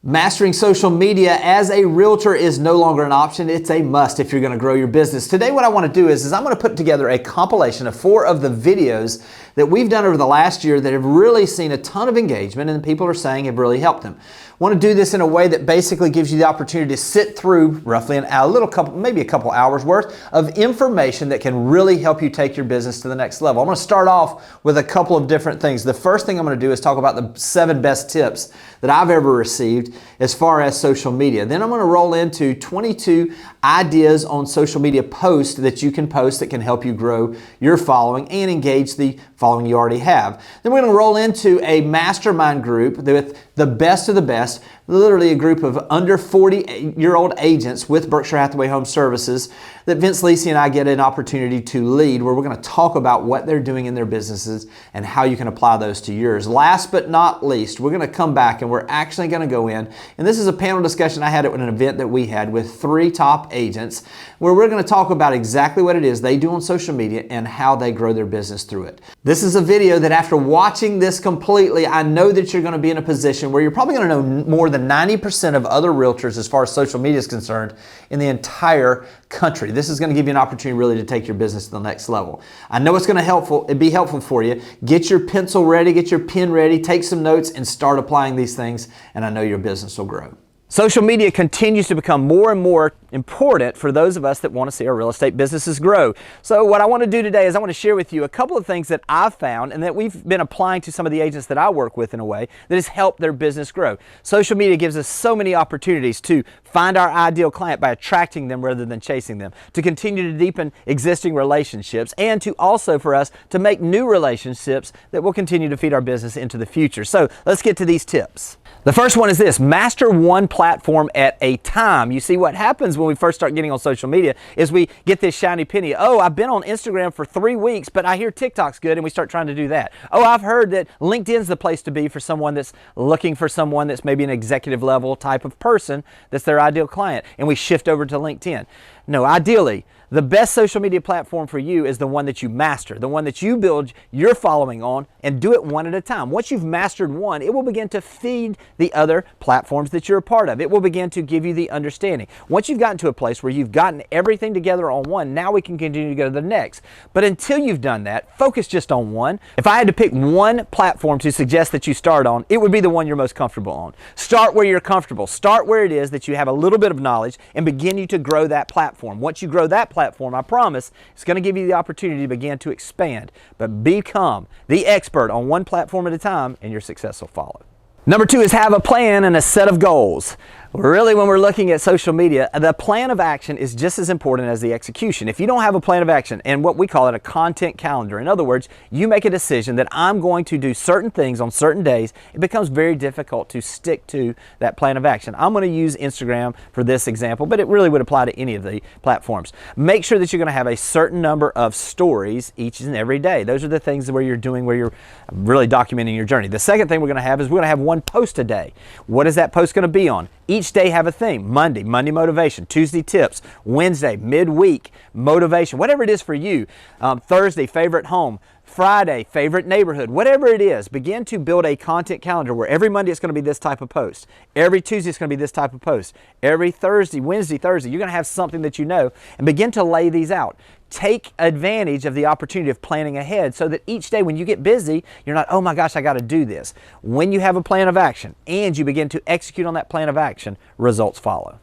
Mastering social media as a realtor is no longer an option. It's a must if you're going to grow your business. Today what I want to do is I'm going to put together a compilation of 4 of the videos that we've done over the last year that have really seen a ton of engagement and people are saying have really helped them. I want to do this in a way that basically gives you the opportunity to sit through roughly maybe a couple hours worth of information that can really help you take your business to the next level. I'm going to start off with a couple of different things. The first thing I'm going to do is talk about the 7 best tips that I've ever received as far as social media. Then I'm going to roll into 22 ideas on social media posts that you can post that can help you grow your following and engage the following you already have. Then we're going to roll into a mastermind group with the best of the best, literally a group of under 40-year-old agents with Berkshire Hathaway Home Services that Vince Lisi and I get an opportunity to lead, where we're going to talk about what they're doing in their businesses and how you can apply those to yours. Last but not least, we're going to come back and we're actually going to go in, and this is a panel discussion I had at an event that we had with 3 top agents, where we're going to talk about exactly what it is they do on social media and how they grow their business through it. This is a video that after watching this completely, I know that you're going to be in a position where you're probably going to know more than 90% of other realtors as far as social media is concerned in the entire country. This is going to give you an opportunity really to take your business to the next level. I know it's going to be helpful for you. Get your pencil ready, get your pen ready, take some notes and start applying these things, and I know your business will grow. Social media continues to become more and more important for those of us that want to see our real estate businesses grow. So what I want to do today is I want to share with you a couple of things that I've found and that we've been applying to some of the agents that I work with in a way that has helped their business grow. Social media gives us so many opportunities to find our ideal client by attracting them rather than chasing them, to continue to deepen existing relationships, and to also for us to make new relationships that will continue to feed our business into the future. So let's get to these tips. The first one is this: master one platform at a time. You see, what happens when we first start getting on social media is we get this shiny penny. Oh, I've been on Instagram for 3 weeks, but I hear TikTok's good, and we start trying to do that. Oh, I've heard that LinkedIn's the place to be for someone that's looking for someone that's maybe an executive level type of person that's their ideal client, and we shift over to LinkedIn. No, ideally, the best social media platform for you is the one that you master, the one that you build your following on, and do it one at a time. Once you've mastered one, it will begin to feed the other platforms that you're a part of. It will begin to give you the understanding. Once you've gotten to a place where you've gotten everything together on one, now we can continue to go to the next. But until you've done that, focus just on one. If I had to pick one platform to suggest that you start on, it would be the one you're most comfortable on. Start where you're comfortable. Start where it is that you have a little bit of knowledge and begin to grow that platform. Once you grow that platform, I promise it's going to give you the opportunity to begin to expand. But become the expert on one platform at a time, and your success will follow. Number 2 is have a plan and a set of goals. Really, when we're looking at social media, the plan of action is just as important as the execution. If you don't have a plan of action, and what we call it a content calendar, in other words, you make a decision that I'm going to do certain things on certain days, it becomes very difficult to stick to that plan of action. I'm going to use Instagram for this example, but it really would apply to any of the platforms. Make sure that you're going to have a certain number of stories each and every day. Those are the things where you're really documenting your journey. The second thing we're going to have is we're going to have one post a day. What is that post going to be on? Each day have a theme. Monday motivation. Tuesday tips. Wednesday midweek motivation. Whatever it is for you. Thursday favorite home. Friday favorite neighborhood. Whatever it is, begin to build a content calendar where every Monday it's going to be this type of post. Every Tuesday it's going to be this type of post. Every Wednesday, Thursday, you're going to have something that you know, and begin to lay these out. Take advantage of the opportunity of planning ahead so that each day when you get busy, you're not, oh my gosh, I got to do this. When you have a plan of action and you begin to execute on that plan of action, results follow.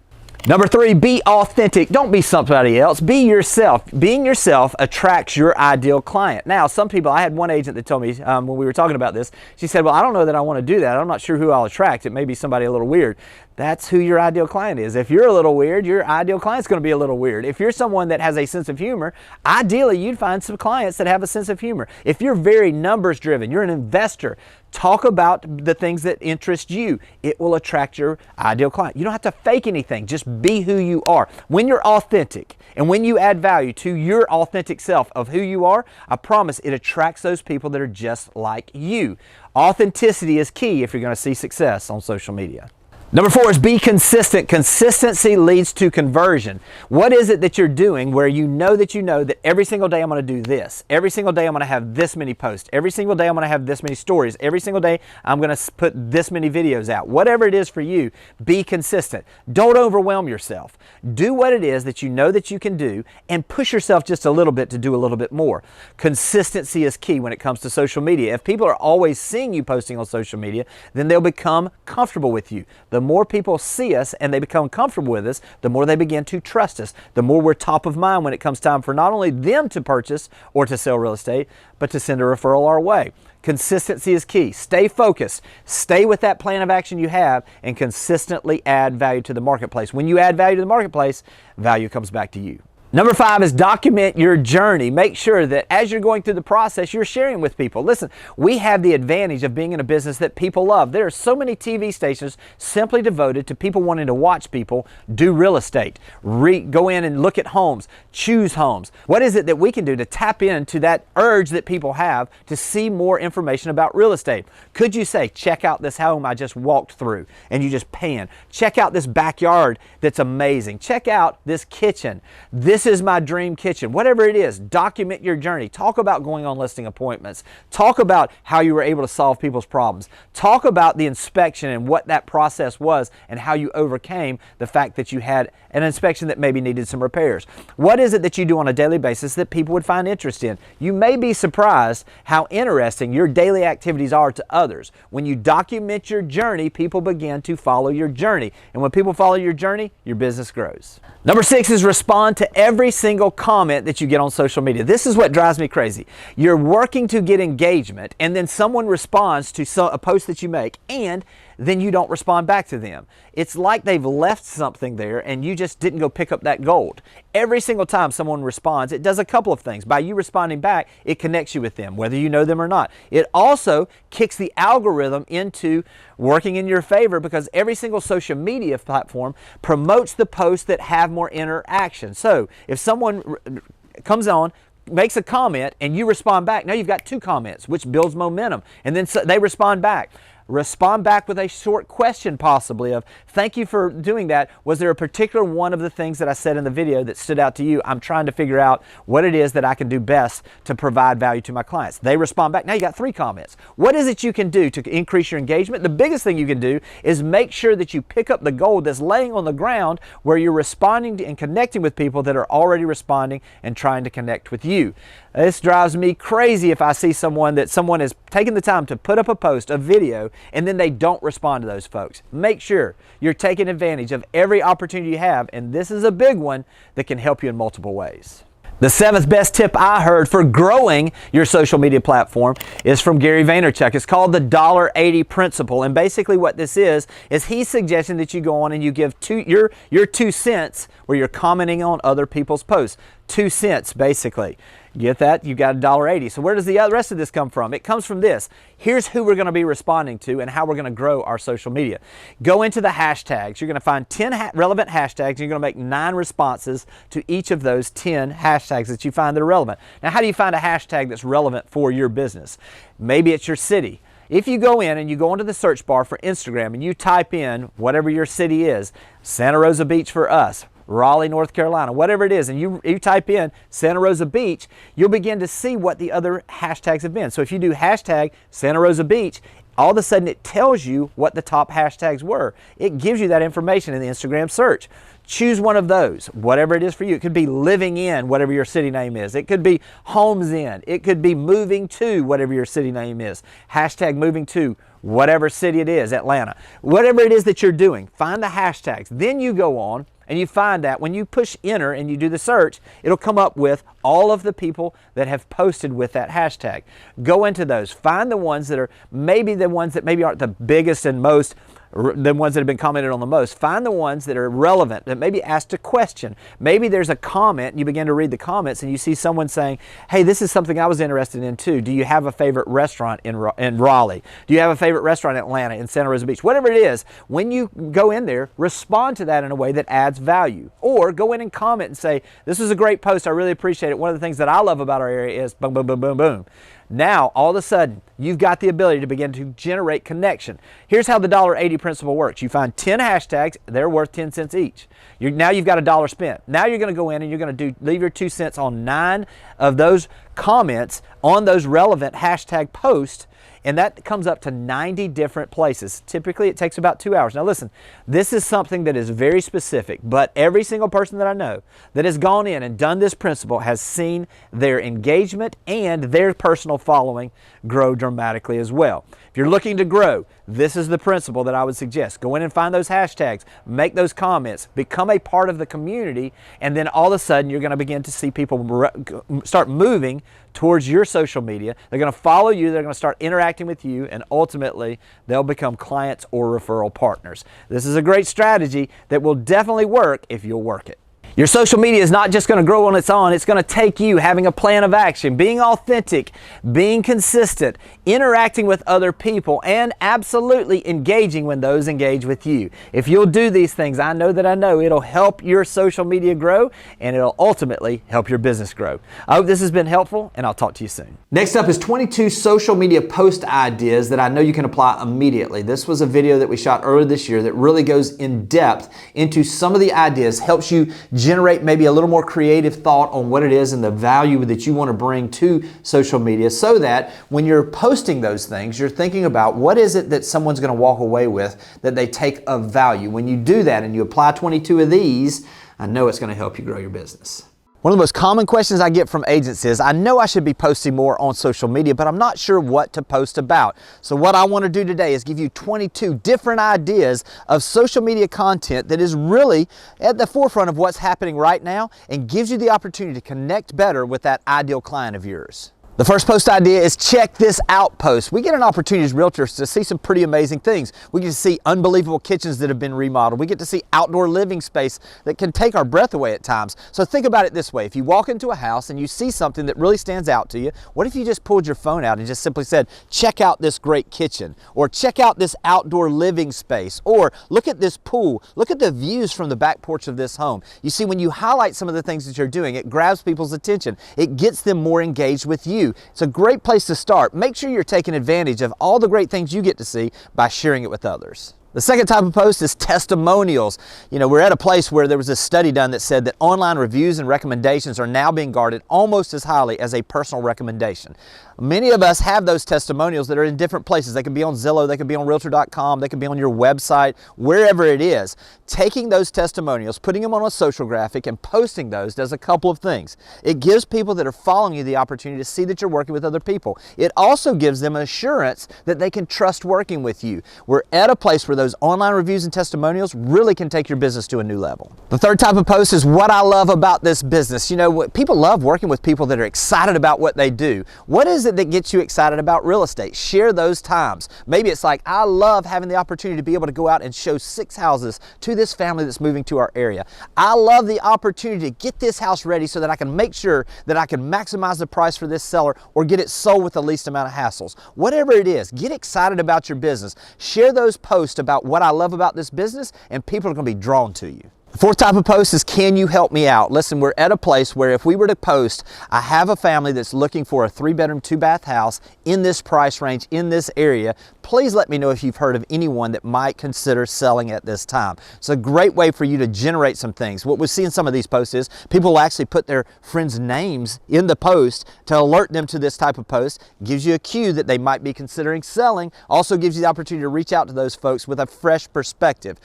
Number 3, be authentic. Don't be somebody else. Be yourself. Being yourself attracts your ideal client. Now, some people, I had one agent that told me when we were talking about this, she said, well, I don't know that I want to do that. I'm not sure who I'll attract. It may be somebody a little weird. That's who your ideal client is. If you're a little weird, your ideal client's going to be a little weird. If you're someone that has a sense of humor, ideally you'd find some clients that have a sense of humor. If you're very numbers driven, you're an investor, talk about the things that interest you. It will attract your ideal client. You don't have to fake anything. Just be who you are. When you're authentic and when you add value to your authentic self of who you are, I promise it attracts those people that are just like you. Authenticity is key if you're going to see success on social media. Number 4 is be consistent. Consistency leads to conversion. What is it that you're doing where you know that every single day I'm going to do this. Every single day I'm going to have this many posts. Every single day I'm going to have this many stories. Every single day I'm going to put this many videos out. Whatever it is for you, be consistent. Don't overwhelm yourself. Do what it is that you know that you can do and push yourself just a little bit to do a little bit more. Consistency is key when it comes to social media. If people are always seeing you posting on social media, then they'll become comfortable with you. The more people see us and they become comfortable with us, the more they begin to trust us. The more we're top of mind when it comes time for not only them to purchase or to sell real estate, but to send a referral our way. Consistency is key. Stay focused. Stay with that plan of action you have and consistently add value to the marketplace. When you add value to the marketplace, value comes back to you. Number 5 is document your journey. Make sure that as you're going through the process, you're sharing with people. Listen, we have the advantage of being in a business that people love. There are so many TV stations simply devoted to people wanting to watch people do real estate, go in and look at homes, choose homes. What is it that we can do to tap into that urge that people have to see more information about real estate? Could you say, check out this home I just walked through, and you just pan. Check out this backyard that's amazing. Check out this kitchen. This is my dream kitchen. Whatever it is, document your journey. Talk about going on listing appointments. Talk about how you were able to solve people's problems. Talk about the inspection and what that process was and how you overcame the fact that you had an inspection that maybe needed some repairs. What is it that you do on a daily basis that people would find interest in? You may be surprised how interesting your daily activities are to others. When you document your journey, people begin to follow your journey. And when people follow your journey, your business grows. Number 6 is respond to every single comment that you get on social media. This is what drives me crazy. You're working to get engagement and then someone responds to a post that you make and then you don't respond back to them. It's like they've left something there and you just didn't go pick up that gold. Every single time someone responds, it does a couple of things. By you responding back, it connects you with them, whether you know them or not. It also kicks the algorithm into working in your favor because every single social media platform promotes the posts that have more interaction. So if someone comes on, makes a comment and you respond back, now you've got 2 comments, which builds momentum. And then they respond back. Respond back with a short question possibly of, thank you for doing that. Was there a particular one of the things that I said in the video that stood out to you? I'm trying to figure out what it is that I can do best to provide value to my clients. They respond back. Now you got 3 comments. What is it you can do to increase your engagement? The biggest thing you can do is make sure that you pick up the gold that's laying on the ground where you're responding to and connecting with people that are already responding and trying to connect with you. This drives me crazy if I see someone has taken the time to put up a post, a video, and then they don't respond to those folks. Make sure you're taking advantage of every opportunity you have, and this is a big one that can help you in multiple ways. The 7th best tip I heard for growing your social media platform is from Gary Vaynerchuk. It's called the $80 principle. And basically what this is he's suggesting that you go on and you give your 2 cents where you're commenting on other people's posts. 2 cents basically. Get that? You got $1.80. So where does the rest of this come from? It comes from this. Here's who we're going to be responding to and how we're going to grow our social media. Go into the hashtags. You're going to find 10 relevant hashtags. And you're going to make 9 responses to each of those 10 hashtags that you find that are relevant. Now, how do you find a hashtag that's relevant for your business? Maybe it's your city. If you go in and you go into the search bar for Instagram and you type in whatever your city is, Santa Rosa Beach for us, Raleigh, North Carolina, whatever it is, and you type in Santa Rosa Beach, you'll begin to see what the other hashtags have been. So if you do hashtag Santa Rosa Beach, all of a sudden it tells you what the top hashtags were. It gives you that information in the Instagram search. Choose one of those, whatever it is for you. It could be living in, whatever your city name is. It could be homes in. It could be moving to, whatever your city name is. Hashtag moving to, whatever city it is, Atlanta. Whatever it is that you're doing, find the hashtags. Then you go on and you find that when you push enter and you do the search, it'll come up with all of the people that have posted with that hashtag. Go into those. Find the ones that are maybe the ones that maybe aren't the biggest and most, the ones that have been commented on the most. Find the ones that are relevant, that maybe asked a question. Maybe there's a comment and you begin to read the comments and you see someone saying, hey, this is something I was interested in too. Do you have a favorite restaurant in Raleigh? Do you have a favorite restaurant in Atlanta, in Santa Rosa Beach? Whatever it is, when you go in there, respond to that in a way that adds value. Or go in and comment and say, this is a great post. I really appreciate it. One of the things that I love about our area is boom, boom, boom, boom, boom. Now, all of a sudden, you've got the ability to begin to generate connection. Here's how the $1.80 principle works. You find 10 hashtags, they're worth 10 cents each. Now you've got $1 spent. Now you're going to go in and you're going to leave your 2 cents on 9 of those comments on those relevant hashtag posts, and that comes up to 90 different places. Typically, it takes about 2 hours. Now listen, this is something that is very specific, but every single person that I know that has gone in and done this principle has seen their engagement and their personal following grow dramatically as well. If you're looking to grow, this is the principle that I would suggest. Go in and find those hashtags, make those comments, become a part of the community, and then all of a sudden you're going to begin to see people start moving towards your social media. They're going to follow you, they're going to start interacting with you, and ultimately they'll become clients or referral partners. This is a great strategy that will definitely work if you'll work it. Your social media is not just going to grow on its own. It's going to take you having a plan of action, being authentic, being consistent, interacting with other people, and absolutely engaging when those engage with you. If you'll do these things, I know it'll help your social media grow, and it'll ultimately help your business grow. I hope this has been helpful, and I'll talk to you soon. Next up is 22 social media post ideas that I know you can apply immediately. This was a video that we shot earlier this year that really goes in depth into some of the ideas, helps you generate maybe a little more creative thought on what it is and the value that you want to bring to social media, so that when you're posting those things, you're thinking about what is it that someone's going to walk away with that they take of value. When you do that and you apply 22 of these, I know it's going to help you grow your business. One of the most common questions I get from agents is, I know I should be posting more on social media, but I'm not sure what to post about. So what I want to do today is give you 22 different ideas of social media content that is really at the forefront of what's happening right now and gives you the opportunity to connect better with that ideal client of yours. The first post idea is check this out post. We get an opportunity as realtors to see some pretty amazing things. We get to see unbelievable kitchens that have been remodeled. We get to see outdoor living space that can take our breath away at times. So think about it this way. If you walk into a house and you see something that really stands out to you, what if you just pulled your phone out and just simply said, check out this great kitchen, or check out this outdoor living space, or look at this pool, look at the views from the back porch of this home. You see, when you highlight some of the things that you're doing, it grabs people's attention. It gets them more engaged with you. It's a great place to start. Make sure you're taking advantage of all the great things you get to see by sharing it with others. The second type of post is testimonials. You know, we're at a place where there was a study done that said that online reviews and recommendations are now being guarded almost as highly as a personal recommendation. Many of us have those testimonials that are in different places. They can be on Zillow, they can be on realtor.com, they can be on your website, wherever it is. Taking those testimonials, putting them on a social graphic and posting those does a couple of things. It gives people that are following you the opportunity to see that you're working with other people. It also gives them assurance that they can trust working with you. We're at a place where those online reviews and testimonials really can take your business to a new level. The third type of post is what I love about this business. You know, people love working with people that are excited about what they do. What is it that gets you excited about real estate? Share those times. Maybe it's like, I love having the opportunity to be able to go out and show 6 houses to this family that's moving to our area. I love the opportunity to get this house ready so that I can make sure that I can maximize the price for this seller or get it sold with the least amount of hassles. Whatever it is, get excited about your business. Share those posts about what I love about this business, and people are going to be drawn to you. The fourth type of post is, can you help me out? Listen, we're at a place where if we were to post, I have a family that's looking for a 3-bedroom, 2-bath house in this price range, in this area. Please let me know if you've heard of anyone that might consider selling at this time. It's a great way for you to generate some things. What we see in some of these posts is people will actually put their friends' names in the post to alert them to this type of post. Gives you a cue that they might be considering selling. Also gives you the opportunity to reach out to those folks with a fresh perspective.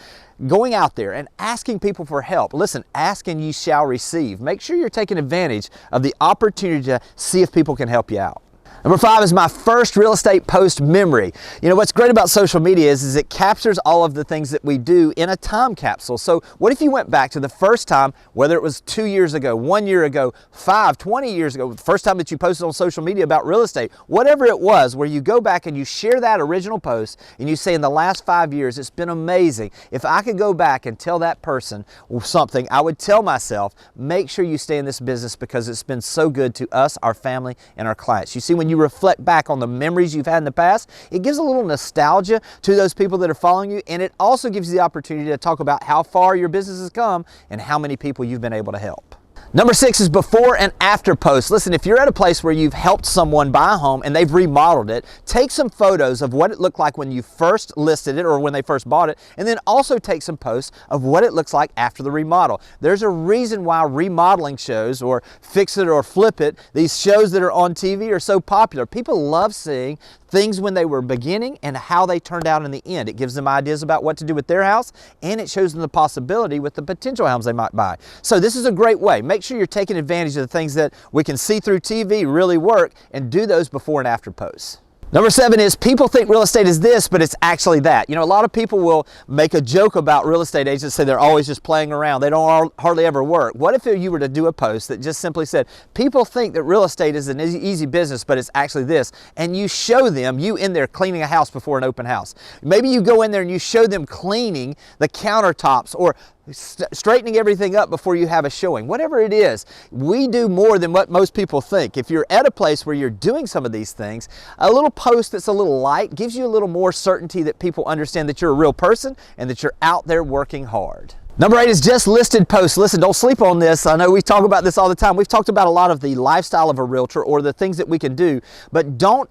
Going out there and asking people for help. Listen, ask and ye shall receive. Make sure you're taking advantage of the opportunity to see if people can help you out. Number 5 is my first real estate post memory. You know, what's great about social media is it captures all of the things that we do in a time capsule. So what if you went back to the first time, whether it was 2 years ago, 1 year ago, 5, 20 years ago, the first time that you posted on social media about real estate, whatever it was, where you go back and you share that original post and you say, in the last 5 years, it's been amazing. If I could go back and tell that person something, I would tell myself, make sure you stay in this business because it's been so good to us, our family, and our clients. You see, when you reflect back on the memories you've had in the past, it gives a little nostalgia to those people that are following you, and it also gives you the opportunity to talk about how far your business has come and how many people you've been able to help. Number 6 is before and after posts. Listen, if you're at a place where you've helped someone buy a home and they've remodeled it, take some photos of what it looked like when you first listed it or when they first bought it, and then also take some posts of what it looks like after the remodel. There's a reason why remodeling shows or Fix It or Flip It, these shows that are on TV are so popular. People love seeing things when they were beginning and how they turned out in the end. It gives them ideas about what to do with their house, and it shows them the possibility with the potential homes they might buy. So this is a great way. Make sure you're taking advantage of the things that we can see through TV really work, and do those before and after posts. Number 7 is people think real estate is this, but it's actually that. You know, a lot of people will make a joke about real estate agents, say they're always just playing around. They don't hardly ever work. What if you were to do a post that just simply said, people think that real estate is an easy business, but it's actually this, and you show them, you in there cleaning a house before an open house. Maybe you go in there and you show them cleaning the countertops or straightening everything up before you have a showing. Whatever it is, we do more than what most people think. If you're at a place where you're doing some of these things, a little post that's a little light gives you a little more certainty that people understand that you're a real person and that you're out there working hard. Number 8 is just listed posts. Listen, don't sleep on this. I know we talk about this all the time. We've talked about a lot of the lifestyle of a realtor or the things that we can do, but don't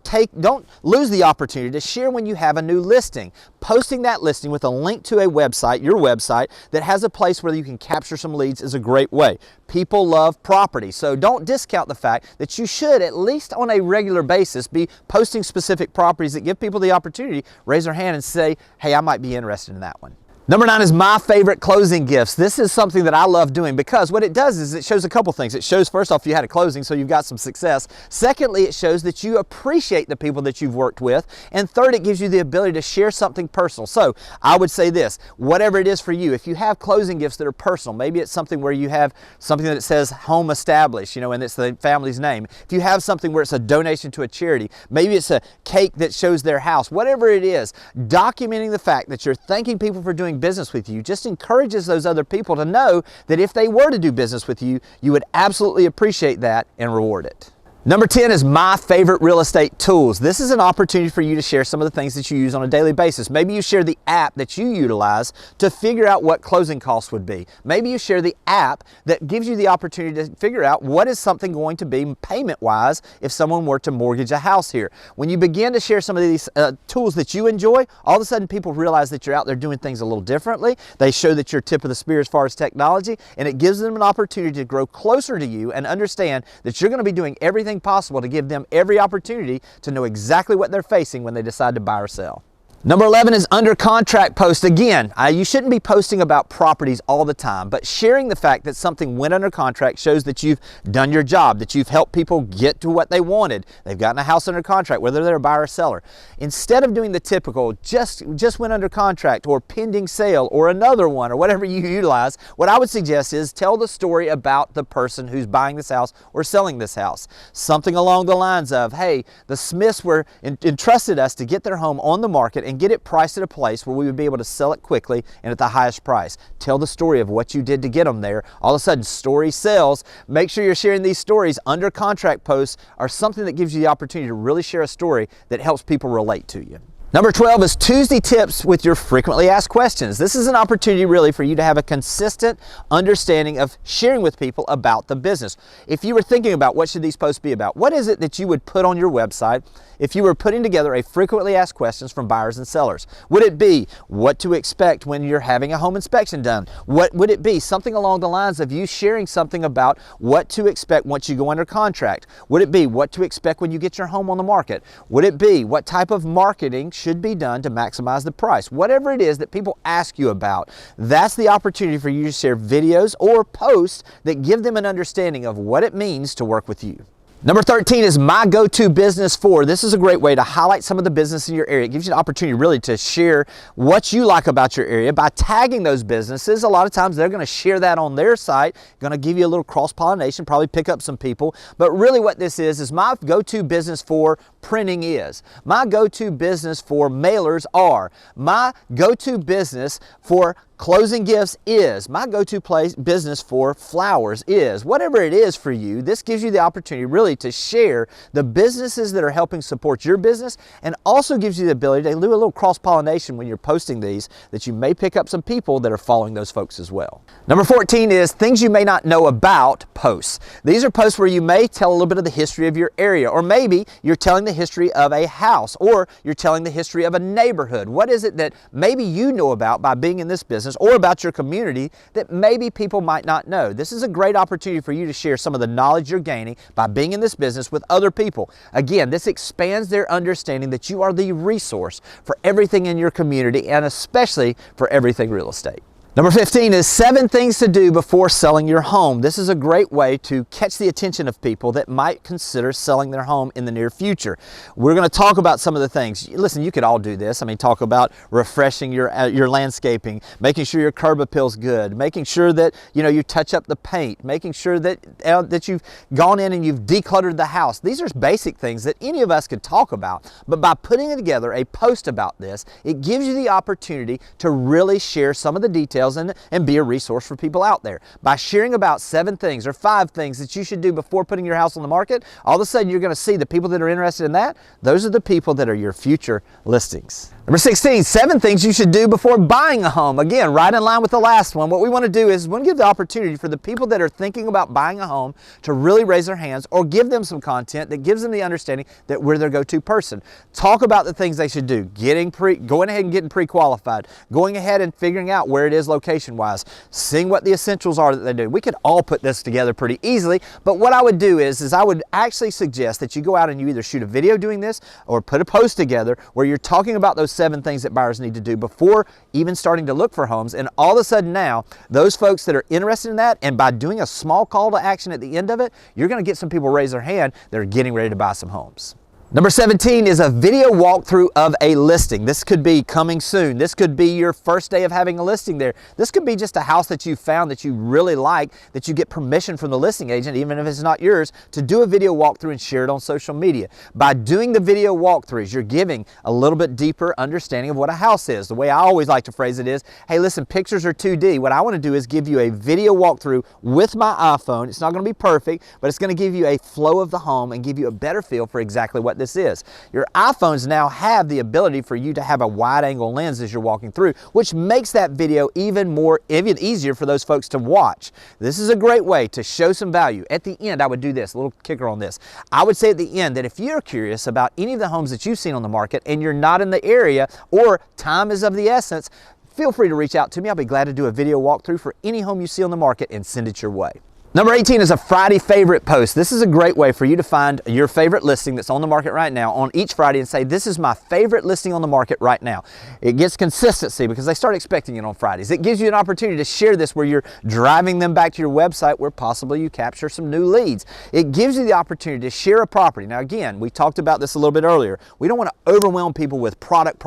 lose the opportunity to share when you have a new listing. Posting that listing with a link to a website, your website, that has a place where you can capture some leads is a great way. People love property, so don't discount the fact that you should, at least on a regular basis, be posting specific properties that give people the opportunity to raise their hand and say, hey, I might be interested in that one. Number 9 is my favorite closing gifts. This is something that I love doing because what it does is it shows a couple things. It shows, first off, you had a closing, so you've got some success. Secondly, it shows that you appreciate the people that you've worked with. And third, it gives you the ability to share something personal. So I would say this, whatever it is for you, if you have closing gifts that are personal, maybe it's something where you have something that says home established, you know, and it's the family's name. If you have something where it's a donation to a charity, maybe it's a cake that shows their house, whatever it is, documenting the fact that you're thanking people for doing business with you just encourages those other people to know that if they were to do business with you, you would absolutely appreciate that and reward it. Number 10 is my favorite real estate tools. This is an opportunity for you to share some of the things that you use on a daily basis. Maybe you share the app that you utilize to figure out what closing costs would be. Maybe you share the app that gives you the opportunity to figure out what is something going to be payment-wise if someone were to mortgage a house here. When you begin to share some of these tools that you enjoy, all of a sudden people realize that you're out there doing things a little differently. They show that you're tip of the spear as far as technology, and it gives them an opportunity to grow closer to you and understand that you're going to be doing everything possible to give them every opportunity to know exactly what they're facing when they decide to buy or sell. Number 11 is under contract post. Again, you shouldn't be posting about properties all the time, but sharing the fact that something went under contract shows that you've done your job, that you've helped people get to what they wanted. They've gotten a house under contract, whether they're a buyer or seller. Instead of doing the typical, just went under contract or pending sale or another one or whatever you utilize, what I would suggest is tell the story about the person who's buying this house or selling this house. Something along the lines of, hey, the Smiths were entrusted us to get their home on the market and get it priced at a place where we would be able to sell it quickly and at the highest price. Tell the story of what you did to get them there. All of a sudden, story sells. Make sure you're sharing these stories. Under contract posts are something that gives you the opportunity to really share a story that helps people relate to you. Number 12 is Tuesday tips with your frequently asked questions. This is an opportunity really for you to have a consistent understanding of sharing with people about the business. If you were thinking about what should these posts be about, what is it that you would put on your website if you were putting together a frequently asked questions from buyers and sellers? Would it be what to expect when you're having a home inspection done? What would it be? Something along the lines of you sharing something about what to expect once you go under contract. Would it be what to expect when you get your home on the market? Would it be what type of marketing should be done to maximize the price? Whatever it is that people ask you about, that's the opportunity for you to share videos or posts that give them an understanding of what it means to work with you. Number 13 is my go-to business for. This is a great way to highlight some of the business in your area. It gives you an opportunity really to share what you like about your area by tagging those businesses. A lot of times they're going to share that on their site, going to give you a little cross-pollination, probably pick up some people. But really what this is my go-to business for printing is. My go-to business for mailers are. My go-to business for Closing gifts is. My go-to place business for flowers is. Whatever it is for you, this gives you the opportunity really to share the businesses that are helping support your business, and also gives you the ability to do a little cross-pollination when you're posting these, that you may pick up some people that are following those folks as well. Number 14 is things you may not know about posts. These are posts where you may tell a little bit of the history of your area, or maybe you're telling the history of a house, or you're telling the history of a neighborhood. What is it that maybe you know about by being in this business, or about your community, that maybe people might not know? This is a great opportunity for you to share some of the knowledge you're gaining by being in this business with other people. Again, this expands their understanding that you are the resource for everything in your community, and especially for everything real estate. Number 15 is 7 things to do before selling your home. This is a great way to catch the attention of people that might consider selling their home in the near future. We're going to talk about some of the things. Listen, you could all do this. I mean, talk about refreshing your landscaping, making sure your curb appeal's good, making sure that you touch up the paint, making sure that that you've gone in and you've decluttered the house. These are basic things that any of us could talk about, but by putting together a post about this, it gives you the opportunity to really share some of the details and be a resource for people out there. By sharing about 7 things or 5 things that you should do before putting your house on the market, all of a sudden you're going to see the people that are interested in that. Those are the people that are your future listings. Number 16, 7 things you should do before buying a home. Again, right in line with the last one. What we want to do is we want to give the opportunity for the people that are thinking about buying a home to really raise their hands, or give them some content that gives them the understanding that we're their go-to person. Talk about the things they should do. Going ahead and getting pre-qualified. Going ahead and figuring out where it is location-wise. Seeing what the essentials are that they do. We could all put this together pretty easily, but what I would do is I would actually suggest that you go out and you either shoot a video doing this, or put a post together where you're talking about those 7 things that buyers need to do before even starting to look for homes. And all of a sudden now, those folks that are interested in that, and by doing a small call to action at the end of it, you're going to get some people raise their hand that are getting ready to buy some homes. Number 17 is a video walkthrough of a listing. This could be coming soon. This could be your first day of having a listing there. This could be just a house that you found that you really like, that you get permission from the listing agent, even if it's not yours, to do a video walkthrough and share it on social media. By doing the video walkthroughs, you're giving a little bit deeper understanding of what a house is. The way I always like to phrase it is, hey, listen, pictures are 2D. What I want to do is give you a video walkthrough with my iPhone. It's not going to be perfect, but it's going to give you a flow of the home and give you a better feel for exactly what this is. Your iPhones now have the ability for you to have a wide angle lens as you're walking through, which makes that video even easier for those folks to watch. This is a great way to show some value. At the end, I would do this, a little kicker on this. I would say at the end that if you're curious about any of the homes that you've seen on the market and you're not in the area, or time is of the essence, feel free to reach out to me. I'll be glad to do a video walkthrough for any home you see on the market and send it your way. Number 18 is a Friday favorite post. This is a great way for you to find your favorite listing that's on the market right now on each Friday and say, this is my favorite listing on the market right now. It gets consistency because they start expecting it on Fridays. It gives you an opportunity to share this where you're driving them back to your website where possibly you capture some new leads. It gives you the opportunity to share a property. Now again, we talked about this a little bit earlier. We don't want to overwhelm people with product.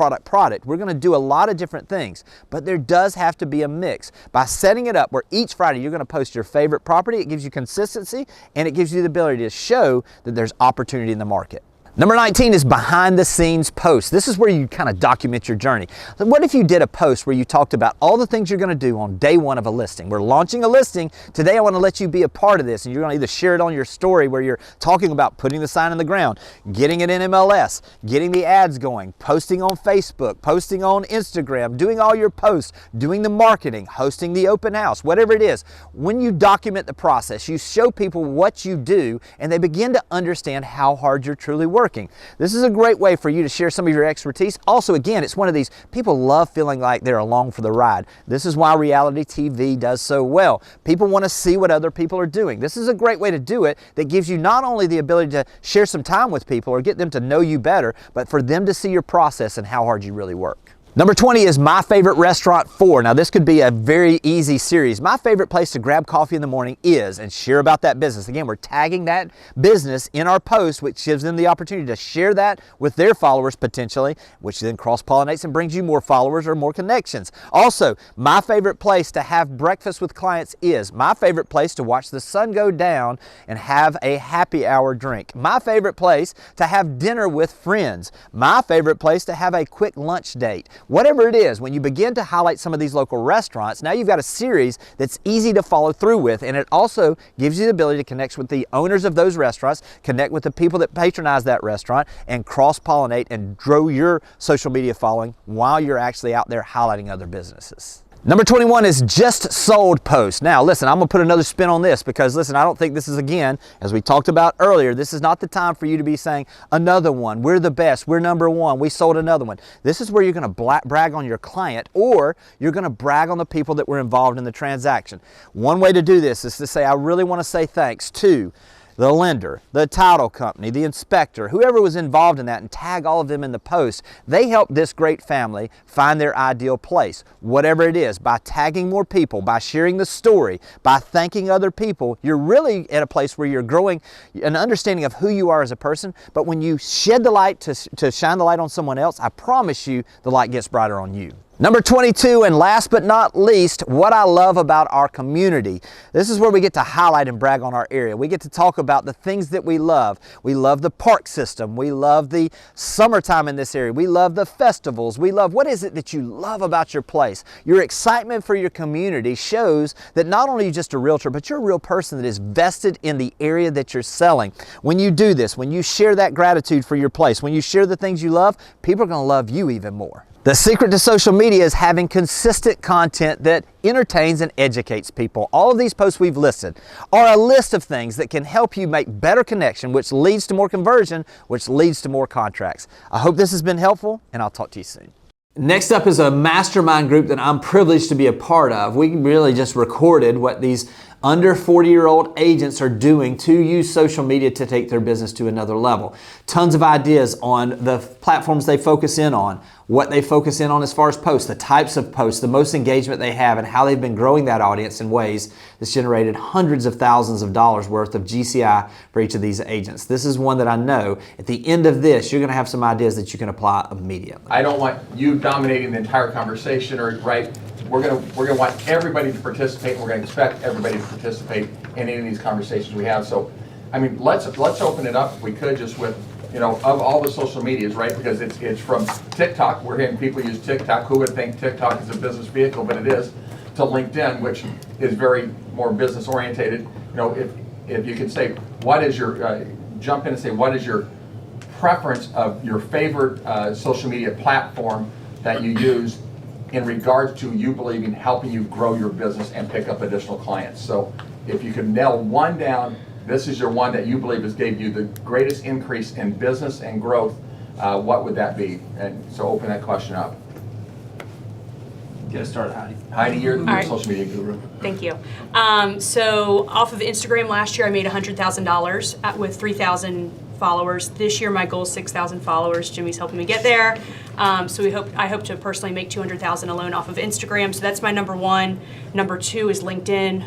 We're going to do a lot of different things, but there does have to be a mix. By setting it up where each Friday you're going to post your favorite property, it gives you consistency, and it gives you the ability to show that there's opportunity in the market. Number 19 is behind the scenes posts. This is where you kind of document your journey. So what if you did a post where you talked about all the things you're going to do on day one of a listing? We're launching a listing. Today I want to let you be a part of this, and you're going to either share it on your story where you're talking about putting the sign in the ground, getting it in MLS, getting the ads going, posting on Facebook, posting on Instagram, doing all your posts, doing the marketing, hosting the open house, whatever it is. When you document the process, you show people what you do, and they begin to understand how hard you're truly working. This is a great way for you to share some of your expertise. Also, again, it's one of these, people love feeling like they're along for the ride. This is why reality TV does so well. People want to see what other people are doing. This is a great way to do it that gives you not only the ability to share some time with people or get them to know you better, but for them to see your process and how hard you really work. Number 20 is my favorite restaurant for. Now this could be a very easy series. My favorite place to grab coffee in the morning is, and share about that business. Again, we're tagging that business in our post, which gives them the opportunity to share that with their followers potentially, which then cross-pollinates and brings you more followers or more connections. Also, my favorite place to have breakfast with clients is. My favorite place to watch the sun go down and have a happy hour drink. My favorite place to have dinner with friends. My favorite place to have a quick lunch date. Whatever it is, when you begin to highlight some of these local restaurants, now you've got a series that's easy to follow through with, and it also gives you the ability to connect with the owners of those restaurants, connect with the people that patronize that restaurant, and cross-pollinate and grow your social media following while you're actually out there highlighting other businesses. Number 21 is just sold posts. Now listen, I'm gonna put another spin on this because listen, I don't think this is, again, as we talked about earlier, this is not the time for you to be saying another one, we're the best, we're number one, we sold another one. This is where you're gonna brag on your client, or you're gonna brag on the people that were involved in the transaction. One way to do this is to say, I really wanna say thanks to the lender, the title company, the inspector, whoever was involved in that, and tag all of them in the post. They helped this great family find their ideal place. Whatever it is, by tagging more people, by sharing the story, by thanking other people, you're really at a place where you're growing an understanding of who you are as a person. But when you shed the light to shine the light on someone else, I promise you the light gets brighter on you. Number 22, and last but not least, what I love about our community. This is where we get to highlight and brag on our area. We get to talk about the things that we love. We love the park system. We love the summertime in this area. We love the festivals. We love, what is it that you love about your place? Your excitement for your community shows that not only are you just a realtor, but you're a real person that is vested in the area that you're selling. When you do this, when you share that gratitude for your place, when you share the things you love, people are going to love you even more. The secret to social media is having consistent content that entertains and educates people. All of these posts we've listed are a list of things that can help you make better connection, which leads to more conversion, which leads to more contracts. I hope this has been helpful, and I'll talk to you soon. Next up is a mastermind group that I'm privileged to be a part of. We really just recorded what these under 40-year-old agents are doing to use social media to take their business to another level. Tons of ideas on the platforms they focus in on, what they focus in on as far as posts, the types of posts, the most engagement they have, and how they've been growing that audience in ways that's generated hundreds of thousands of dollars worth of GCI for each of these agents. This is one that I know at the end of this, you're going to have some ideas that you can apply immediately. I don't want you dominating the entire conversation, or right. We're gonna want everybody to participate, and we're gonna expect everybody to participate in any of these conversations we have. So, I mean, let's open it up if we could, just with, you know, of all the social medias, right? Because it's from TikTok. We're hearing people use TikTok. Who would think TikTok is a business vehicle, but it is. To LinkedIn, which is very more business orientated. You know, if you could say, what is your jump in and say, what is your preference of your favorite social media platform that you use in regards to you believing helping you grow your business and pick up additional clients. So if you could nail one down, this is your one that you believe has gave you the greatest increase in business and growth, what would that be? And so open that question up. Get us started, Heidi. Heidi, you're the right. social media guru. Thank you. So off of Instagram last year, I made $100,000 with 3,000 followers. This year, my goal is 6,000 followers. Jimmy's helping me get there. So I hope to personally make 200,000 alone off of Instagram. So that's my number one. Number two is LinkedIn.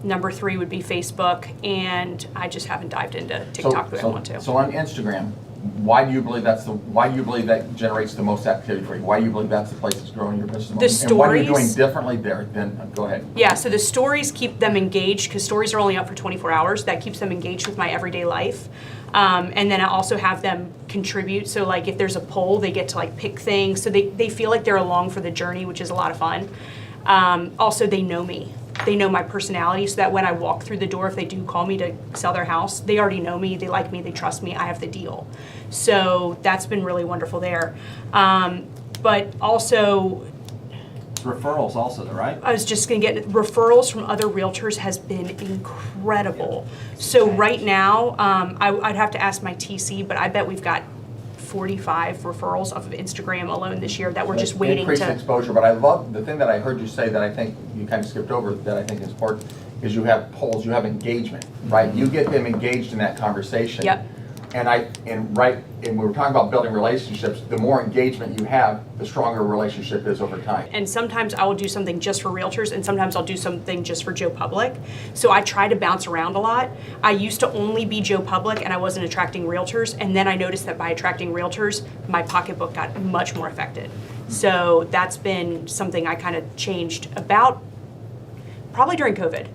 Number three would be Facebook, and I just haven't dived into TikTok the way I want to. So on Instagram, why do you believe that generates the most activity for you? Why do you believe that's the place that's growing your business the most? The stories. And what are you doing differently there? Then go ahead. Yeah, so the stories keep them engaged, because stories are only up for 24 hours. That keeps them engaged with my everyday life. And then I also have them contribute. So like if there's a poll, they get to like pick things. So they feel like they're along for the journey, which is a lot of fun. Also, they know me. They know my personality, so that when I walk through the door, if they do call me to sell their house, they already know me, they like me, they trust me, I have the deal. So that's been really wonderful there. But also, Referrals also, though, right? I was just going to get referrals from other realtors has been incredible. So right now, I'd have to ask my TC, but I bet we've got 45 referrals off of Instagram alone this year that we're just waiting increased to exposure. But I love the thing that I heard you say that I think you kind of skipped over that I think is important is you have polls, you have engagement, right? You get them engaged in that conversation. Yep. And we were talking about building relationships. The more engagement you have, the stronger a relationship is over time. And sometimes I will do something just for realtors, and sometimes I'll do something just for Joe Public. So I try to bounce around a lot. I used to only be Joe Public, and I wasn't attracting realtors. And then I noticed that by attracting realtors, my pocketbook got much more affected. So that's been something I kind of changed about probably during COVID.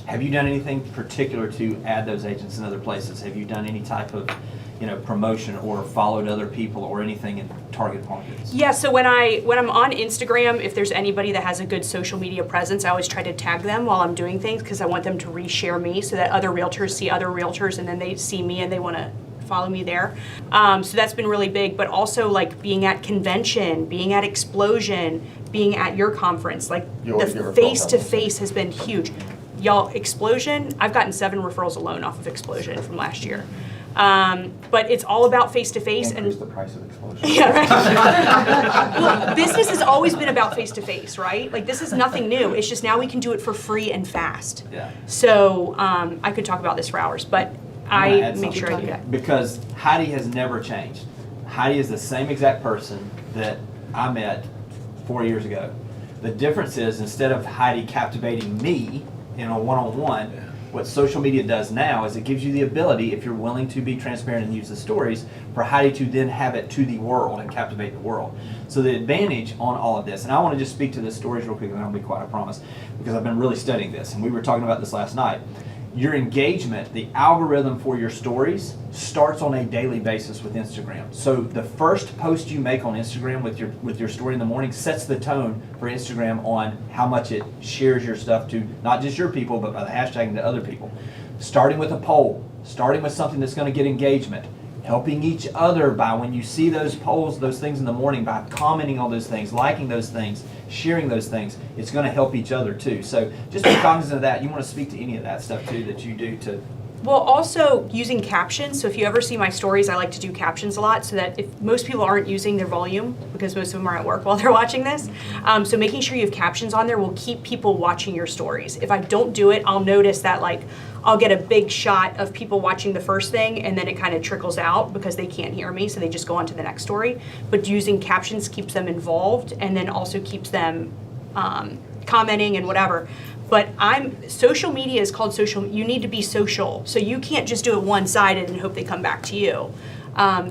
Have you done anything particular to add those agents in other places? Have you done any type of promotion or followed other people or anything in target markets? Yeah, so when I'm on Instagram, if there's anybody that has a good social media presence, I always try to tag them while I'm doing things because I want them to reshare me so that other realtors see other realtors and then they see me and they want to follow me there. So that's been really big, but also like being at convention, being at Explosion, being at your conference, like the face-to-face has been huge. Y'all, Explosion, I've gotten 7 referrals alone off of Explosion from last year. But it's all about face-to-face. Increase the price of Explosion. Yeah, right. Well, business has always been about face-to-face, right? Like this is nothing new. It's just now we can do it for free and fast. Yeah. So I could talk about this for hours, but I make sure I do that. Because Heidi has never changed. Heidi is the same exact person that I met 4 years ago. The difference is instead of Heidi captivating me in a one-on-one, what social media does now is it gives you the ability, if you're willing to be transparent and use the stories, for Heidi to then have it to the world and captivate the world. So the advantage on all of this, and I want to just speak to the stories real quick and then I'll be quiet, I promise, because I've been really studying this and we were talking about this last night. Your engagement, the algorithm for your stories starts on a daily basis with Instagram. So the first post you make on Instagram with your story in the morning sets the tone for Instagram on how much it shares your stuff to not just your people, but by the hashtagging to other people. Starting with a poll, starting with something that's going to get engagement, helping each other by when you see those polls, those things in the morning, by commenting on those things, liking those things, sharing those things, it's going to help each other too. So just be cognizant of that. You want to speak to any of that stuff too that you do to... Well, also using captions. So if you ever see my stories, I like to do captions a lot so that if most people aren't using their volume, because most of them are at work while they're watching this, so making sure you have captions on there will keep people watching your stories. If I don't do it, I'll notice that like I'll get a big shot of people watching the first thing and then it kind of trickles out because they can't hear me, so they just go on to the next story. But using captions keeps them involved and then also keeps them commenting and whatever. But social media is called social, you need to be social. So you can't just do it one-sided and hope they come back to you.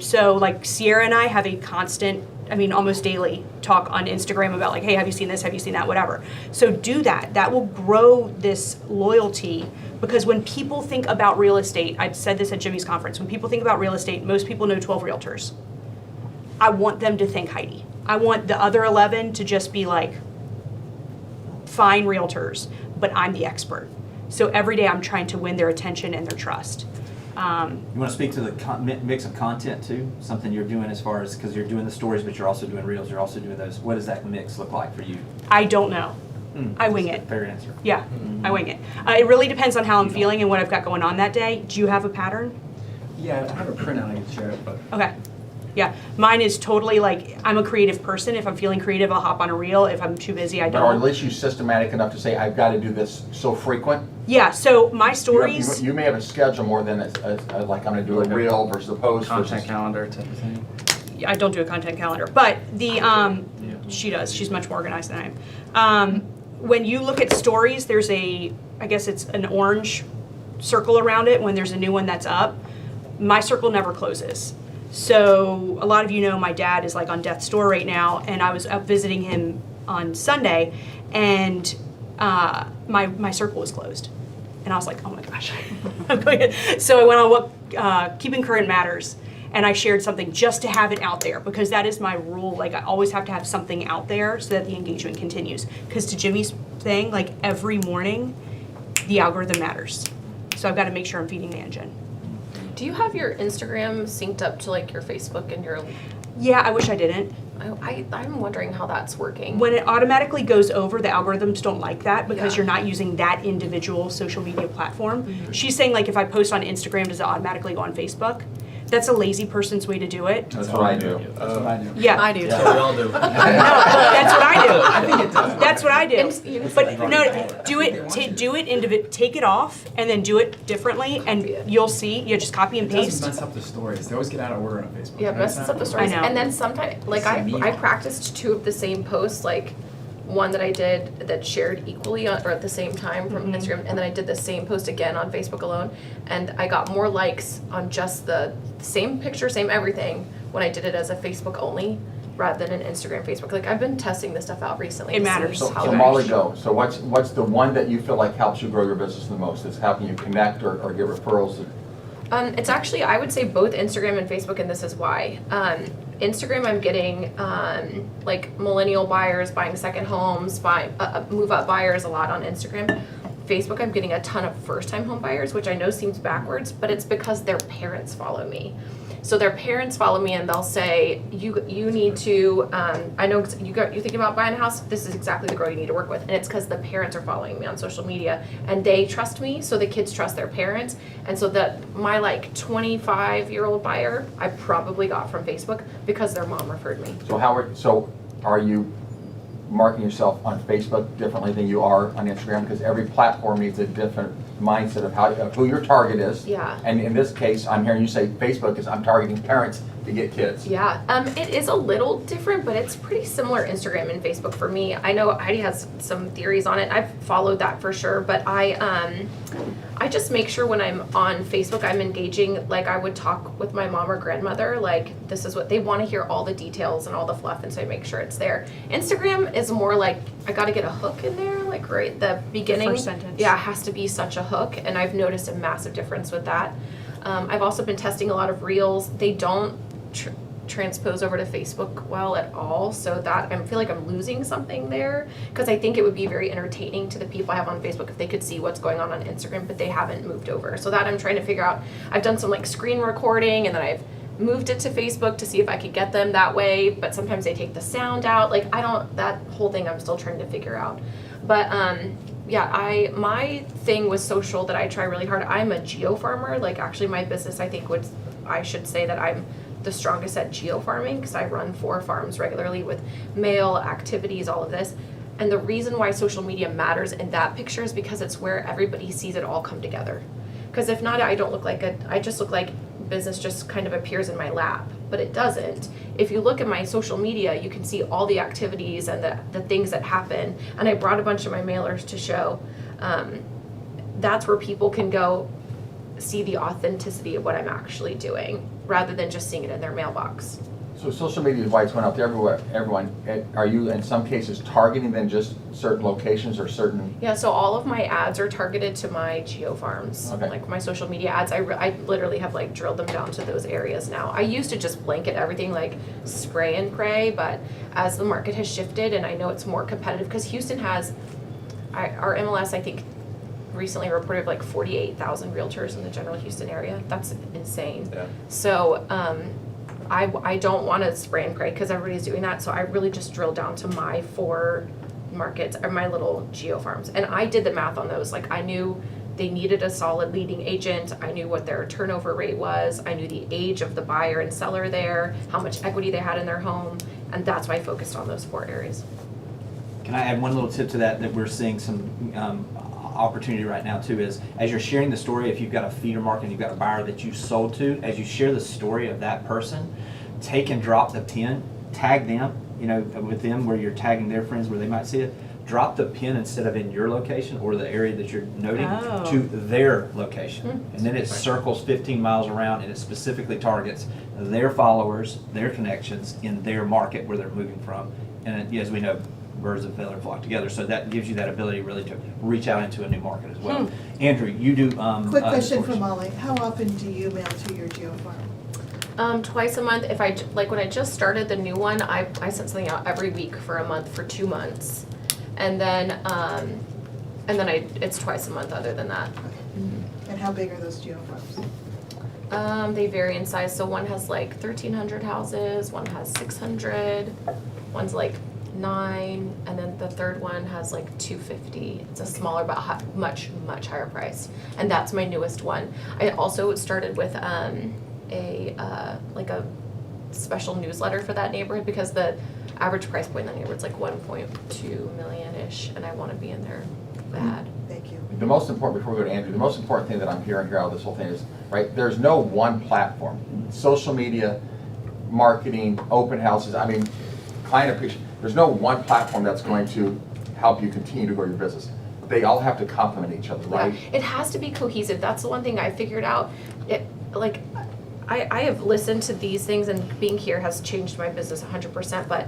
So like Sierra and I have a constant, almost daily talk on Instagram about like, hey, have you seen this? Have you seen that? Whatever. So do that. That will grow this loyalty because when people think about real estate, I said this at Jimmy's conference, when people think about real estate, most people know 12 realtors. I want them to think Heidi. I want the other 11 to just be like, fine realtors, but I'm the expert. So every day I'm trying to win their attention and their trust. You want to speak to the mix of content too? Something you're doing as far as, because you're doing the stories, but you're also doing reels, you're also doing those. What does that mix look like for you? I don't know. I wing it. Fair answer. Yeah, I wing it. It really depends on how I'm feeling and what I've got going on that day. Do you have a pattern? Yeah, I have a printout I can share it, but... Okay. Yeah, mine is totally like, I'm a creative person. If I'm feeling creative, I'll hop on a reel. If I'm too busy, I don't. Or at least you're systematic enough to say, I've got to do this so frequent. Yeah, so my stories... You may have a schedule more than like I'm going to do a reel versus a post. Content calendar type of thing. I don't do a content calendar, but she does. She's much more organized than I am. When you look at stories, there's I guess it's an orange circle around it when there's a new one that's up. My circle never closes. So a lot of you know my dad is like on death's door right now, and I was up visiting him on Sunday, and my circle was closed. And I was like, oh my gosh. So I went on what Keeping Current Matters, and I shared something just to have it out there because that is my rule. Like I always have to have something out there so that the engagement continues. Because to Jimmy's thing, like every morning, the algorithm matters. So I've got to make sure I'm feeding the engine. Do you have your Instagram synced up to like your Facebook and your... Yeah, I wish I didn't. I'm wondering how that's working. When it automatically goes over, the algorithms don't like that because you're not using that individual social media platform. Mm-hmm. She's saying like if I post on Instagram, does it automatically go on Facebook? That's a lazy person's way to do it. That's what I do. That's what I do. Yeah. I do Yeah, too. we all do. No, that's what I do. I think it does. That's what I do. And- But no, do it, take it off, and then do it differently, and you'll see. You just copy and It does paste. mess up the stories. They always get out of order on Facebook. Yeah, it messes up the stories. I know. And then sometimes, like I practiced 2 of the same posts, like one that I did that shared equally or at the same time from Instagram, and then I did the same post again on Facebook alone, and I got more likes on just the same picture, same everything when I did it as a Facebook only rather than an Instagram, Facebook. Like I've been testing this stuff out recently. It to see matters. So how it Molly, actually- go. So what's the one that you feel like helps you grow your business the most? It's helping you connect or get referrals? It's actually, I would say both Instagram and Facebook, and this is why. Instagram, I'm getting like millennial buyers buying second homes, move-up buyers a lot on Instagram. Facebook, I'm getting a ton of first-time home buyers, which I know seems backwards, but it's because their parents follow me. So their parents follow me and they'll say, you need to, I know you're thinking about buying a house, this is exactly the girl you need to work with. And it's because the parents are following me on social media and they trust me, so the kids trust their parents. And so that my like 25-year-old buyer, I probably got from Facebook because their mom referred me. So are you marketing yourself on Facebook differently than you are on Instagram? Because every platform needs a different mindset of who your target is. Yeah. And in this case, I'm hearing you say Facebook is I'm targeting parents to get kids. Yeah, it is a little different, but it's pretty similar Instagram and Facebook for me. I know Heidi has some theories on it. I've followed that for sure, but I just make sure when I'm on Facebook, I'm engaging like I would talk with my mom or grandmother. Like, this is what they want to hear, all the details and all the fluff, and so I make sure it's there. Instagram is more like I got to get a hook in there, like right at the beginning. First sentence. Yeah, it has to be such a hook, and I've noticed a massive difference with that. I've also been testing a lot of reels. They don't transpose over to Facebook well at all, so that I feel like I'm losing something there, because I think it would be very entertaining to the people I have on Facebook if they could see what's going on Instagram, but they haven't moved over. So that I'm trying to figure out. I've done some like screen recording, and then I've moved it to Facebook to see if I could get them that way, but sometimes they take the sound out. Like, that whole thing I'm still trying to figure out. But yeah, my thing with social that I try really hard, I'm a geo farmer. Like, actually my business, I should say that I'm the strongest at geo farming, because I run 4 farms regularly with mail, activities, all of this. And the reason why social media matters in that picture is because it's where everybody sees it all come together. Because if not, I just look like business just kind of appears in my lap, but it doesn't. If you look at my social media, you can see all the activities and the things that happen. And I brought a bunch of my mailers to show. That's where people can go see the authenticity of what I'm actually doing, rather than just seeing it in their mailbox. So social media is why it's going out there everywhere. Everyone, are you in some cases targeting then just certain locations or certain? Yeah, so all of my ads are targeted to my geo farms. Okay. Like my social media ads, I literally have like drilled them down to those areas now. I used to just blanket everything, like spray and pray, but as the market has shifted and I know it's more competitive, because Houston has, our MLS I think recently reported like 48,000 realtors in the general Houston area. That's insane. Yeah. So I don't want to spray and pray because everybody's doing that. So I really just drill down to my 4 markets, or my little geo farms. And I did the math on those. Like, I knew they needed a solid leading agent. I knew what their turnover rate was. I knew the age of the buyer and seller there, how much equity they had in their home. And that's why I focused on those 4 areas. Can I add one little tip to that we're seeing some opportunity right now too, is as you're sharing the story, if you've got a feeder market and you've got a buyer that you sold to, as you share the story of that person, take and drop the pin, tag them, with them where you're tagging their friends where they might see it. Drop the pin instead of in your location or the area that you're noting to their location. And then it circles 15 miles around and it specifically targets their followers, their connections in their market where they're moving from. And as we know, birds of a feather flock together, so that gives you that ability really to reach out into a new market as well. Andrew, you do quick question for Molly. How often do you mail to your geo farm? Twice a month. If when I just started the new one, I sent something out every week for a month for 2 months, and then it's twice a month other than that. Okay. And how big are those geo farms? They vary in size. So one has like 1,300 houses, one has 600, one's like 9, and then the third one has like 250. It's a smaller but much higher price, and that's my newest one. I also started with like a special newsletter for that neighborhood, because the average price point in that neighborhood's like 1.2 million-ish, and I want to be in there bad. Thank you. The most important, before we go to Andrew, the most important thing that I'm hearing here out of this whole thing is, right, there's no one platform. Social media, marketing, open houses, I mean, client appreciation. There's no one platform that's going to help you continue to grow your business. They all have to complement each other, right? Yeah, it has to be cohesive. That's the one thing I figured out. I have listened to these things, and being here has changed my business 100%, but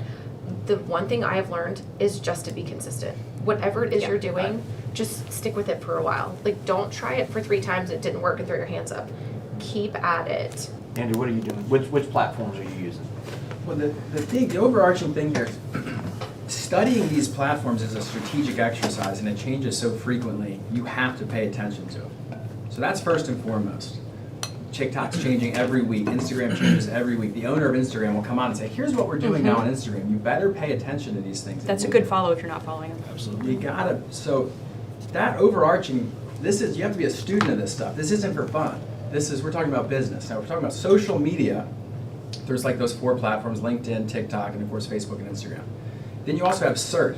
the one thing I have learned is just to be consistent. Whatever it is you're doing, just stick with it for a while. Like, don't try it for 3 times, it didn't work, and throw your hands up. keep at it. Andy, what are you doing? Which platforms are you using? Well, the overarching thing here is studying these platforms is a strategic exercise, and it changes so frequently, you have to pay attention to it. So that's first and foremost. TikTok's changing every week. Instagram changes every week. The owner of Instagram will come on and say, here's what we're doing now on Instagram. You better pay attention to these things. That's a good follow if you're not following them. Absolutely. You gotta, so that overarching, you have to be a student of this stuff. This isn't for fun. We're talking about business. Now we're talking about social media. There's like those 4 platforms, LinkedIn, TikTok, and of course Facebook and Instagram. Then you also have search.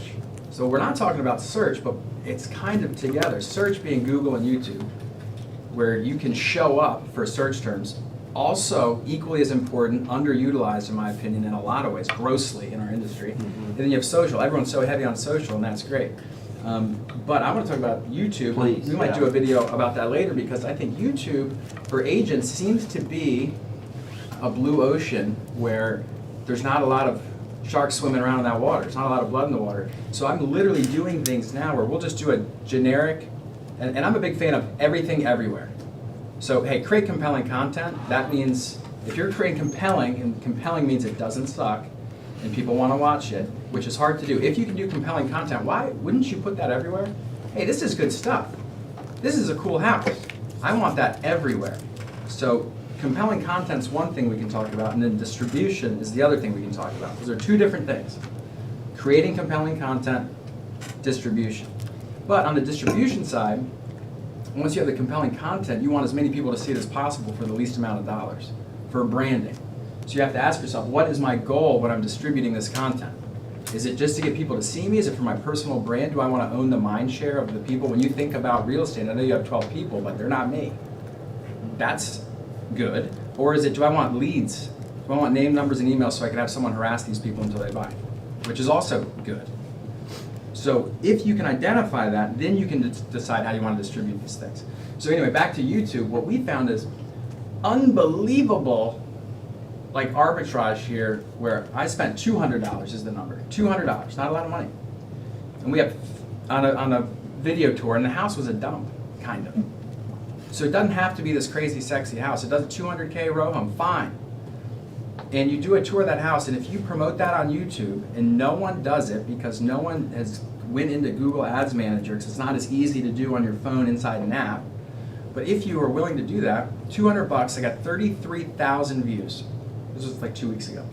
So we're not talking about search, but it's kind of together. Search being Google and YouTube, where you can show up for search terms. Also, equally as important, underutilized in my opinion in a lot of ways, grossly in our industry. And then you have social. Everyone's so heavy on social, and that's great. But I want to talk about YouTube. Please, we might do a video about that later, because I think YouTube for agents seems to be a blue ocean where there's not a lot of sharks swimming around in that water. There's not a lot of blood in the water. So I'm literally doing things now where we'll just do a generic, and I'm a big fan of everything everywhere. So hey, create compelling content. That means if you're creating compelling, and compelling means it doesn't suck and people want to watch it, which is hard to do. If you can do compelling content, why wouldn't you put that everywhere? Hey, this is good stuff. This is a cool house. I want that everywhere. So compelling content's one thing we can talk about, and then distribution is the other thing we can talk about. Those are 2 different things. Creating compelling content, distribution. But on the distribution side, once you have the compelling content, you want as many people to see it as possible for the least amount of dollars, for branding. So you have to ask yourself, what is my goal when I'm distributing this content? Is it just to get people to see me? Is it for my personal brand? Do I want to own the mind share of the people? When you think about real estate, I know you have 12 people, but they're not me. That's good. Or is it, do I want leads? Do I want name, numbers, and emails so I can have someone harass these people until they buy? Which is also good. So if you can identify that, then you can decide how you want to distribute these things. So anyway, back to YouTube, what we found is unbelievable like arbitrage here, where I spent $200 is the number. $200, not a lot of money. And we have on a video tour, and the house was a dump, kind of. So it doesn't have to be this crazy sexy house. It does a 200K row home, fine. And you do a tour of that house, and if you promote that on YouTube, and no one does it because no one has went into Google Ads Manager, because it's not as easy to do on your phone inside an app. But if you are willing to do that, $200, I got 33,000 views. This was like 2 weeks ago.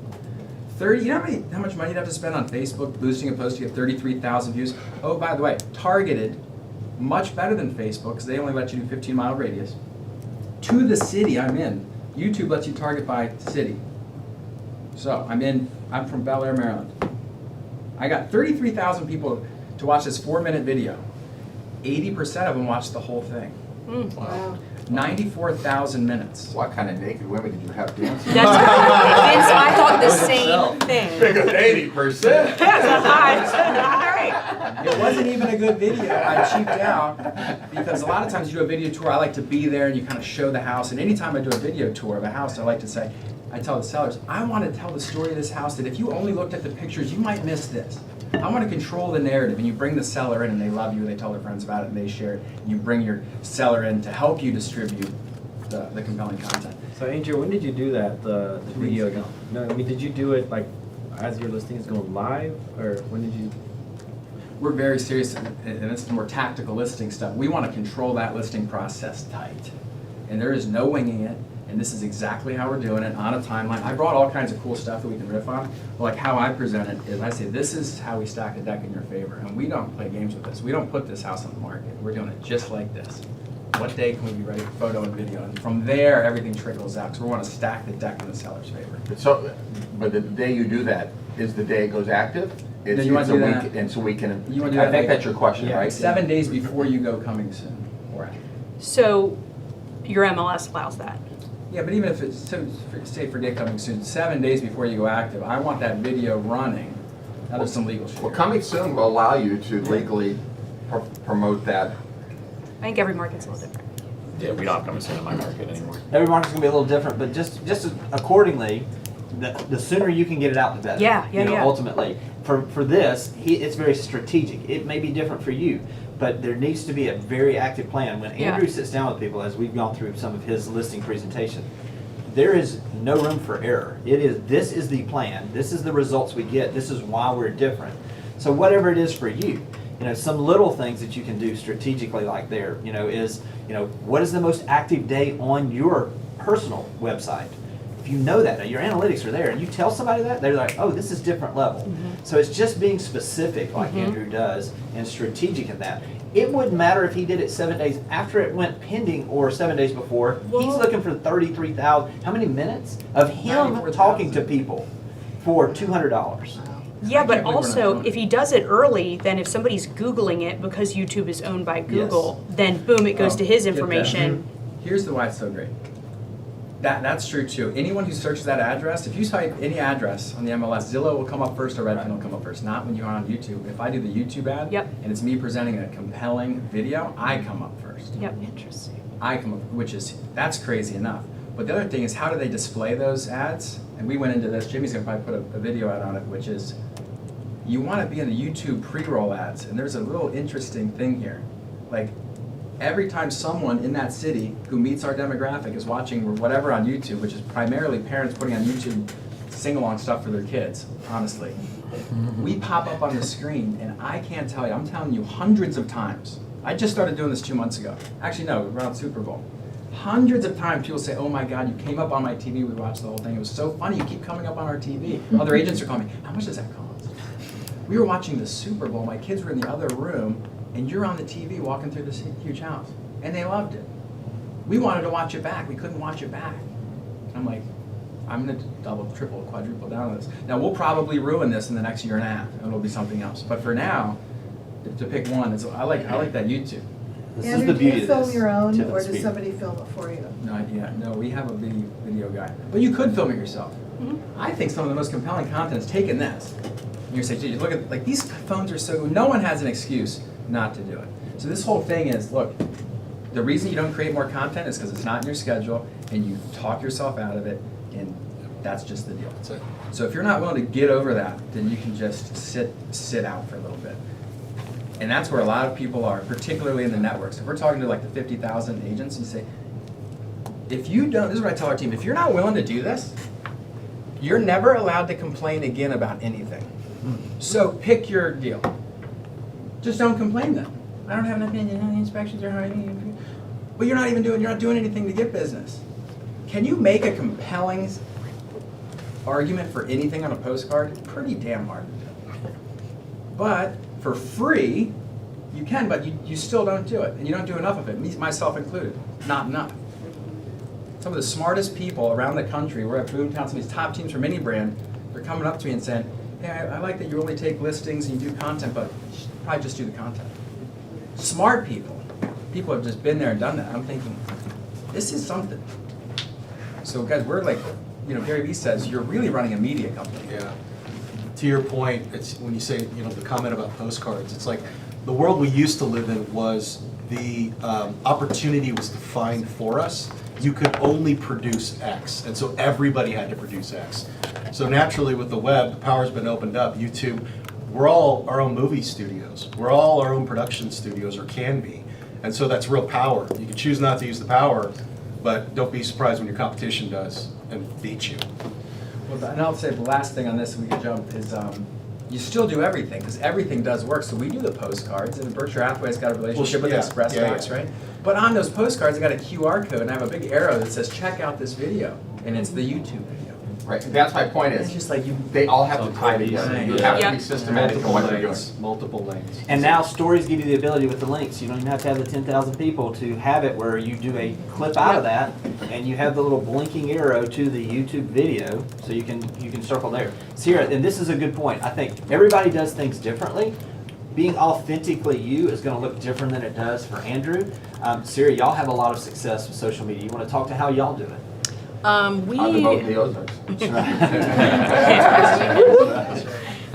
You know how much money you'd have to spend on Facebook boosting a post to get 33,000 views? Oh, by the way, targeted, much better than Facebook, because they only let you do 15-mile radius. To the city I'm in. YouTube lets you target by city. So I'm from Bel Air, Maryland. I got 33,000 people to watch this 4-minute video. 80% of them watched the whole thing. Wow. 94,000 minutes. What kind of naked women did you have dancing? That's and so I thought the same thing. Because 80%. That's a high rate. It wasn't even a good video. I cheaped out because a lot of times you do a video tour, I like to be there and you kind of show the house. And anytime I do a video tour of a house, I like to say, I tell the sellers, I want to tell the story of this house that if you only looked at the pictures, you might miss this. I want to control the narrative, and you bring the seller in and they love you, they tell their friends about it and they share it, and you bring your seller in to help you distribute the compelling content. So Angel, when did you do that, the video? No, I mean, did you do it like as your listing is going live, or when did you? We're very serious, and it's the more tactical listing stuff. We want to control that listing process tight, and there is no winging it. And this is exactly how we're doing it on a timeline. I brought all kinds of cool stuff that we can riff on. But like how I present it is I say, this is how we stack the deck in your favor. And we don't play games with this. We don't put this house on the market. We're doing it just like this. What day can we be ready for photo and video? And from there, everything trickles out. So we want to stack the deck in the seller's favor. So, but the day you do that is the day it goes active? It's, you want to do that? week, and so we can, You want to do I that think like- that's your question, yeah, right? 7 days before you go coming soon. Or So your MLS allows that. yeah, but even if it's, say for day coming soon, 7 days before you go active, I want that video running. Now there's some legal shit. Well, coming soon will allow you to legally promote that. I think every market's a little different. Yeah, we don't have coming soon in my market anymore. Every market's gonna be a little different, but just accordingly, the sooner you can get it out, the better. Yeah, Ultimately, for this, it's very strategic. It may be different for you, but there needs to be a very active plan. When Andrew sits down with people, as we've gone through some of his listing presentation, there is no room for error. This is the plan. This is the results we get. This is why we're different. So whatever it is for you, some little things that you can do strategically like there, is, what is the most active day on your personal website? If you know that, now your analytics are there, and you tell somebody that, they're like, oh, this is different level. So it's just being specific like Andrew does and strategic in that. It wouldn't matter if he did it 7 days after it went pending or 7 days before. He's looking for 33,000, how many minutes of him talking to people for $200? Yeah, but also, if he does it early, then if somebody's Googling it because YouTube is owned by Google, then boom, it goes to his information. Here's the why it's so great. That's true too. Anyone who searches that address, if you type any address on the MLS, Zillow will come up first or Redfin will come up first, not when you're on YouTube. If I do the YouTube ad and it's me presenting a compelling video, I come up first. Interesting. I come up, that's crazy enough. But the other thing is, how do they display those ads? And we went into this, Jimmy's gonna probably put a video out on it, which is, you wanna be in the YouTube pre-roll ads. And there's a little interesting thing here. Like, every time someone in that city who meets our demographic is watching whatever on YouTube, which is primarily parents putting on YouTube sing-along stuff for their kids, honestly. We pop up on the screen, and I can't tell you, I'm telling you hundreds of times. I just started doing this 2 months ago. Actually, no, around Super Bowl. Hundreds of times people say, oh my God, you came up on my TV, we watched the whole thing. It was so funny, you keep coming up on our TV. Other agents are calling me, how much does that cost? We were watching the Super Bowl, my kids were in the other room, and you're on the TV walking through this huge house. And they loved it. We wanted to watch it back. We couldn't watch it back. I'm like, I'm going to double, triple, quadruple down on this. Now, we'll probably ruin this in the next year and a half, and it'll be something else. But for now, to pick one, I like that YouTube. This Andrew, is the beauty do you film of this. your own, Tip of or the does spear. somebody film it for you? No, we have a video guy. But you could film it yourself. I think some of the most compelling content is taking this. And you're saying, gee, look at, like, these phones are so, no one has an excuse not to do it. So this whole thing is, look, the reason you don't create more content is because it's not in your schedule, and you talk yourself out of it, and that's just the deal. So if you're not willing to get over that, then you can just sit out for a little bit. And that's where a lot of people are, particularly in the networks. If we're talking to like the 50,000 agents, you say, if you don't, this is what I tell our team, if you're not willing to do this, you're never allowed to complain again about anything. So pick your deal. Just don't complain then. I don't have an opinion on the inspections or how anything. Well, you're not doing anything to get business. Can you make a compelling argument for anything on a postcard? It's pretty damn hard to do. But for free, you can, but you still don't do it. And you don't do enough of it, myself included. Not enough. Some of the smartest people around the country, we're at Boomtown, some of these top teams from any brand, they're coming up to me and saying, hey, I like that you only take listings and you do content, but you should probably just do the content. Smart people have just been there and done that. I'm thinking, this is something. So guys, we're like, Gary Vee says, you're really running a media company. Yeah. To your point, it's when you say, the comment about postcards, it's like the world we used to live in was the opportunity was defined for us. You could only produce X, and so everybody had to produce X. So naturally with the web, the power's been opened up. YouTube, we're all our own movie studios. We're all our own production studios, or can be. And so that's real power. You can choose not to use the power, but don't be surprised when your competition does and beat you. Well, and I'll say the last thing on this, and we can jump, is you still do everything, because everything does work. So we do the postcards, and Berkshire Hathaway's got a relationship with Express Box, right? But on those postcards, I got a QR code, and I have a big arrow that says, check out this video, and it's the YouTube video. Right, and that's my point It's is, just like they all have to tie together. You have to be systematic in what you're doing. Multiple lanes. And now stories give you the ability with the links. You don't even have to have the 10,000 people to have it where you do a clip out of that and you have the little blinking arrow to the YouTube video, so you can circle there. Sierra, and this is a good point. I think everybody does things differently. Being authentically you is going to look different than it does for Andrew. Sierra, y'all have a lot of success with social media. You want to talk to how y'all do it? On the boat in the Ozarks.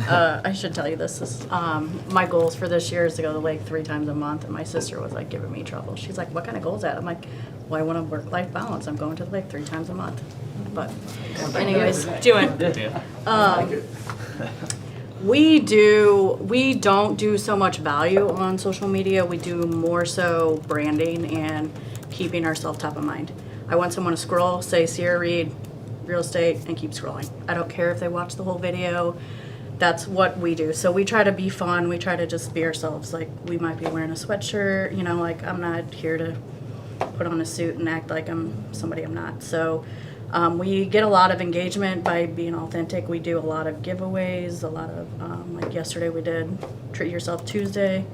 I should tell you this. My goals for this year is to go to the lake 3 times a month, and my sister was like giving me trouble. She's like, "What kind of goal is that?" I'm like, "Well, I want a work-life balance. I'm going to the lake 3 times a month." But anyways, Do it. we don't do so much value on social media. We do more so branding and keeping ourselves top of mind. I want someone to scroll, say Sierra Reed, real estate, and keep scrolling. I don't care if they watch the whole video. That's what we do. So we try to be fun. We try to just be ourselves. Like, we might be wearing a sweatshirt, like I'm not here to put on a suit and act like I'm somebody I'm not. So we get a lot of engagement by being authentic. We do a lot of giveaways, a lot of, like yesterday we did Treat Yourself Tuesday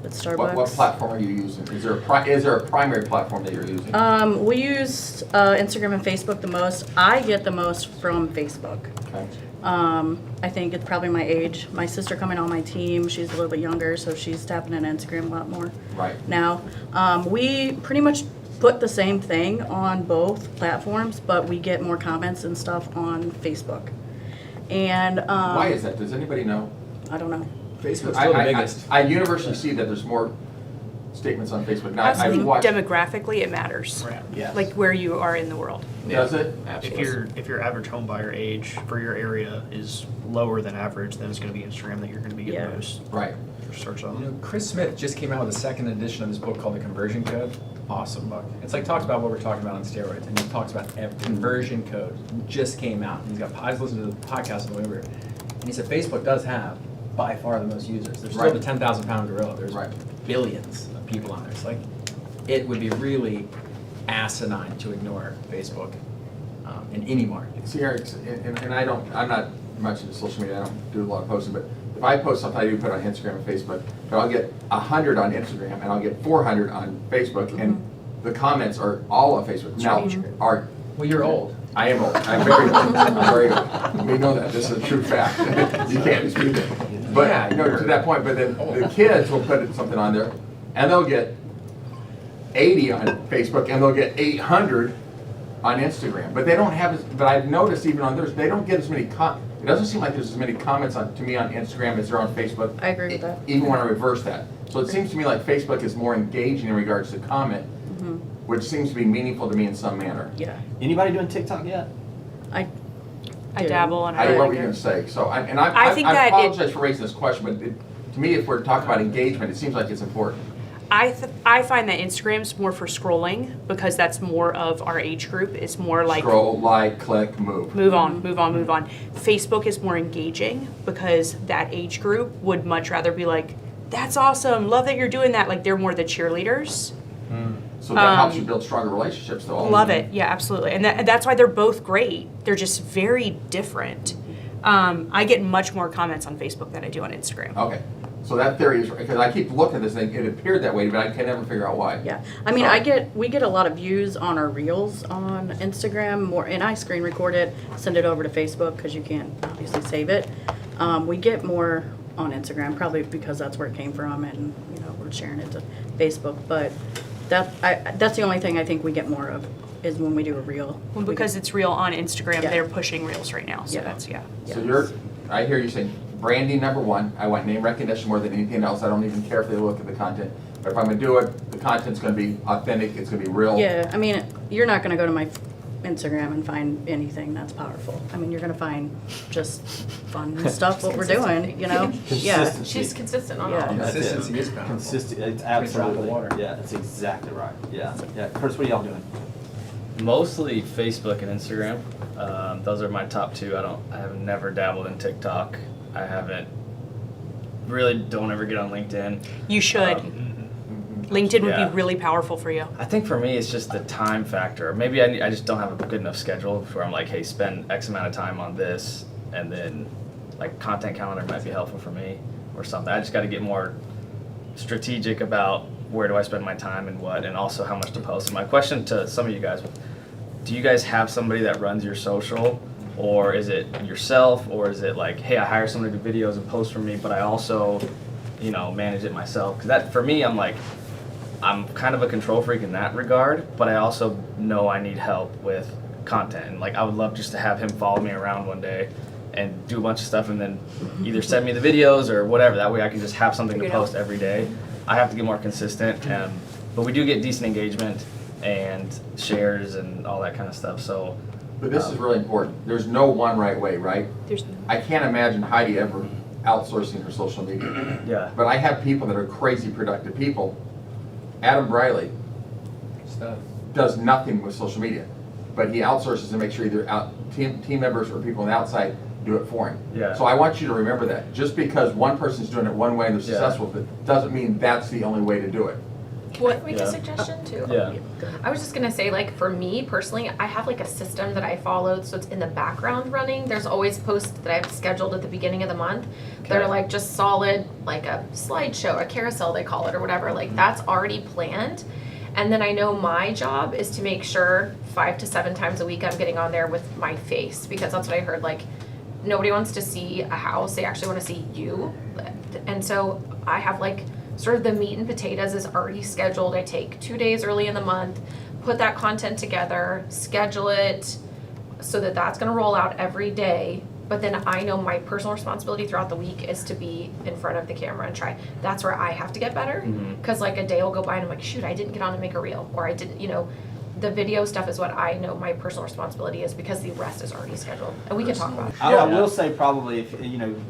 at Starbucks. What platform are you using? Is there a primary platform that you're using? We use Instagram and Facebook the most. I get the most from Facebook. Okay. I think it's probably my age. My sister coming on my team, she's a little bit younger, so she's tapping into Instagram a lot more Right. now. We pretty much put the same thing on both platforms, but we get more comments and stuff on Facebook. And Why is that? Does anybody know? I don't know. Facebook's still the biggest. I universally see that there's more statements on Facebook. Now, I think watched. demographically it matters. Yeah. Like where you are in the world. Does it? If your average home buyer age for your area is lower than average, then it's going to be Instagram that you're going to be getting Yeah. most Right. search on. Chris Smith just came out with a second edition of this book called The Conversion Code. Awesome book. It's like talks about what we're talking about on steroids, and he talks about conversion code. Just came out. He's got. I was listening to the podcast on the way over, and he said Facebook does have by far the most users. There's still Right. the 10,000-pound gorilla. There's Right. billions of people on there. It's like it would be really asinine to ignore Facebook in any market. See, Eric, and I'm not much into social media. I don't do a lot of posting, but if I post something, I do put it on Instagram and Facebook. But I'll get 100 on Instagram and I'll get 400 on Facebook, and the comments are all on Facebook. Now, Well, you're old. I am old. I'm very old. I'm very old. We know that. This is a true fact. You can't dispute it. But Yeah, to that point. But then the kids will put something on there, and they'll get 80 on Facebook, and they'll get 800 on Instagram. But they don't have. But I've noticed even on theirs, they don't get as many. It doesn't seem like there's as many comments to me on Instagram as there are on Facebook. I agree with that. Even when I reverse that. So it seems to me like Facebook is more engaging in regards to comment, which seems to be meaningful to me in some manner. Yeah. Anybody doing TikTok yet? I I dabble and What I were like you it. going to say? So, I think that it- apologize for raising this question, but to me, if we're talking about engagement, it seems like it's important. I find that Instagram's more for scrolling because that's more of our age group. It's more like Scroll, like, click, move. move on, move on, move on. Facebook is more engaging because that age group would much rather be like, that's awesome, love that you're doing that. Like they're more the cheerleaders. So that helps you build stronger relationships, though. Love it, yeah, absolutely. And that's why they're both great. They're just very different. I get much more comments on Facebook than I do on Instagram. Okay. So that theory is, because I keep looking at this thing, it appeared that way, but I can never figure out why. Yeah, I mean, Sorry. we get a lot of views on our reels on Instagram, and I screen record it, send it over to Facebook because you can't obviously save it. We get more on Instagram, probably because that's where it came from, and we're sharing it to Facebook. But that's the only thing I think we get more of is when we do a reel. Well, because it's real on Instagram, Yeah. they're pushing reels right now. So Yeah. that's So I hear you saying branding number one. I want name recognition more than anything else. I don't even care if they look at the content. But if I'm going to do it, the content's going to be authentic. It's going to be real. Yeah, I mean, you're not going to go to my Instagram and find anything that's powerful. I mean, you're going to find just fun stuff, what we're doing, Yeah. Consistency. She's consistent on Yeah. all of it. That's it. Consistency is powerful. Consistent. It's drop of absolutely. water. Yeah, that's exactly right. Yeah. Yeah. Chris, what are y'all doing? Mostly Facebook and Instagram. Those are my top two. I have never dabbled in TikTok. I don't ever get on LinkedIn. You should. LinkedIn would yeah. be really powerful for you. I think for me, it's just the time factor. Maybe I just don't have a good enough schedule where I'm like, hey, spend X amount of time on this, and then like content calendar might be helpful for me or something. I just got to get more strategic about where do I spend my time and what, and also how much to post. And my question to some of you guys, do you guys have somebody that runs your social, or is it yourself, or is it like, hey, I hire someone to do videos and post for me, but I also, manage it myself? Because that, for me, I'm kind of a control freak in that regard, but I also know I need help with content. And like, I would love just to have him follow me around one day and do a bunch of stuff, and then either send me the videos or whatever. That way I can just have something to post every day. I have to get more consistent, but we do get decent engagement and shares and all that kind of stuff. So But this is really important. There's no one right way, right? I can't imagine Heidi ever outsourcing her social media. Yeah. But I have people that are crazy productive people. Adam Briley does nothing with social media, but he outsources to make sure either team members or people on the outside do it for him. Yeah. So I want you to remember that. Just because one person's doing it one way and they're successful with it, doesn't mean that's the only way to do it. Can I make a suggestion too? Yeah. I was just gonna say, like, for me personally, I have like a system that I followed, so it's in the background running. There's always posts that I've scheduled at the beginning of the month that are like just solid, like a slideshow, a carousel they call it or whatever. Like that's already planned. And then I know my job is to make sure 5 to 7 times a week I'm getting on there with my face, because that's what I heard. Like, nobody wants to see a house; they actually want to see you. And so I have like sort of the meat and potatoes is already scheduled. I take 2 days early in the month, put that content together, schedule it so that that's going to roll out every day. But then I know my personal responsibility throughout the week is to be in front of the camera and try. That's where I have to get better, because like a day will go by and I'm like, shoot, I didn't get on to make a reel, or I didn't, the video stuff is what I know my personal responsibility is, because the rest is already scheduled, and we can talk about it. I will say probably, if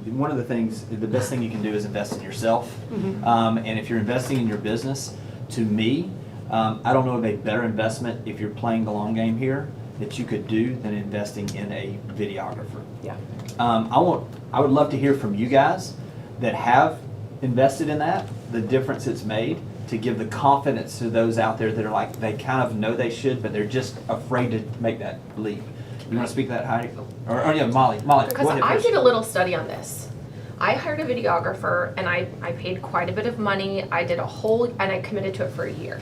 one of the things, the best thing you can do is invest in yourself. And if you're investing in your business, to me, I don't know of a better investment if you're playing the long game here that you could do than investing in a videographer. Yeah. I would love to hear from you guys that have invested in that, the difference it's made, to give the confidence to those out there that are like, they kind of know they should, but they're just afraid to make that leap. You want to speak to that, Heidi? Or yeah, Molly, Because go ahead I first. did a little study on this. I hired a videographer, and I paid quite a bit of money. I did and I committed to it for a year.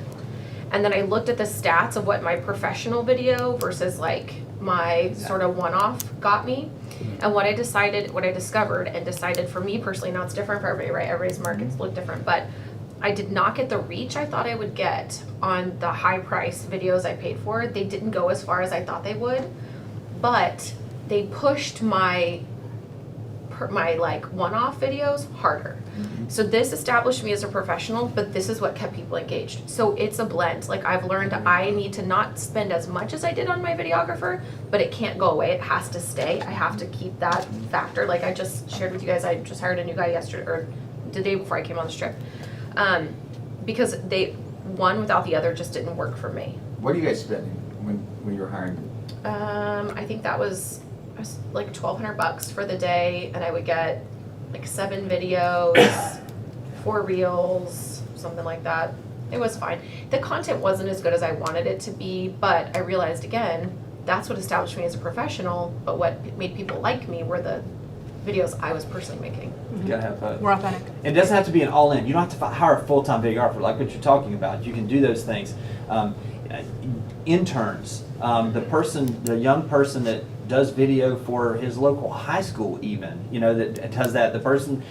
And then I looked at the stats of what my professional video versus like my sort of one-off got me. And what I discovered and decided for me personally, now it's different for everybody, right? Everybody's markets look different, but I did not get the reach I thought I would get on the high price videos I paid for. They didn't go as far as I thought they would, but they pushed my like one-off videos harder. So this established me as a professional, but this is what kept people engaged. So it's a blend. Like I've learned I need to not spend as much as I did on my videographer, but it can't go away. It has to stay. I have to keep that factor. Like I just shared with you guys, I just hired a new guy yesterday, or the day before I came on the strip. Because one without the other just didn't work for me. What are you guys spending when you're hiring? I think that was like $1,200 for the day, and I would get like 7 videos, 4 reels, something like that. It was fine. The content wasn't as good as I wanted it to be, but I realized again, that's what established me as a professional, but what made people like me were the videos I was personally making. You gotta have both. We're authentic. It doesn't have to be an all-in. You don't have to hire a full-time videographer like what you're talking about. You can do those things. Interns, the young person that does video for his local high school even, that does that. The person,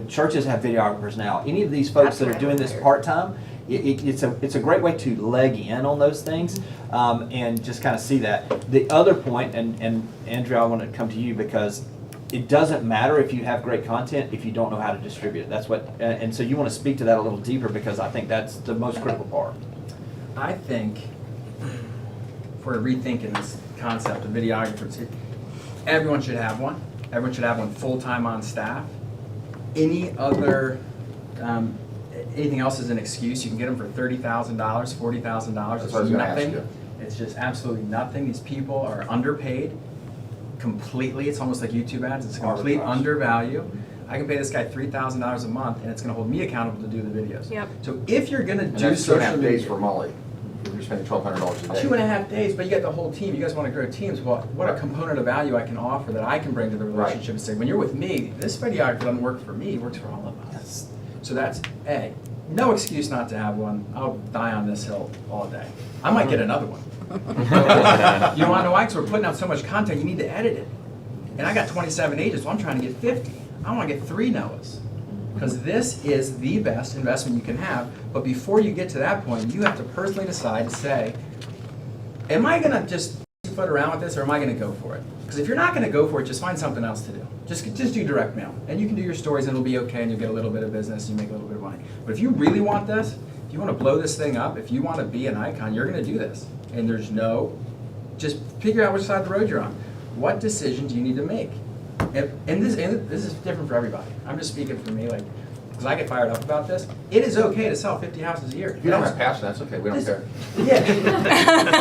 churches have videographers now. Any of these folks that are doing this part-time, it's a great way to leg in on those things and just kind of see that. The other point, and Andrea, I want to come to you because it doesn't matter if you have great content if you don't know how to distribute it. That's what, and so you want to speak to that a little deeper because I think that's the most critical part. I think if we're rethinking this concept of videographers, everyone should have one. Everyone should have one full-time on staff. Any other, anything else is an excuse. You can get them for $30,000, $40,000. That's what I was gonna ask nothing. you. It's just absolutely nothing. These people are underpaid completely. It's almost like YouTube ads. It's a complete undervalue. I can pay this guy $3,000 a month, and it's going to hold me accountable to do the videos. Yep. So if you're going to And do that's social 2.5 media, days for Molly. If you're spending $1,200 a day. 2.5 days, but you got the whole team. You guys want to grow teams. Well, what a component of value I can offer that I can bring to the relationship and say, when you're with me, this videographer doesn't work for me, it works for all of us. So that's A. No excuse not to have one. I'll die on this hill all day. I might get another one. You don't want to know why? Because we're putting out so much content, you need to edit it. And I got 27 agents, so I'm trying to get 50. I want to get 3 Noahs. Because this is the best investment you can have. But before you get to that point, you have to personally decide to say, am I going to just foot around with this, or am I going to go for it? Because if you're not going to go for it, just find something else to do. Just do direct mail. And you can do your stories, and it'll be okay, and you'll get a little bit of business, and you make a little bit of money. But if you really want this, if you want to blow this thing up, if you want to be an icon, you're going to do this. And there's no Just figure out which side of the road you're on. What decision do you need to make? And this is different for everybody. I'm just speaking for me, like, because I get fired up about this. It is okay to sell 50 houses a year. If you don't have passion, that's okay, we don't care. Yeah.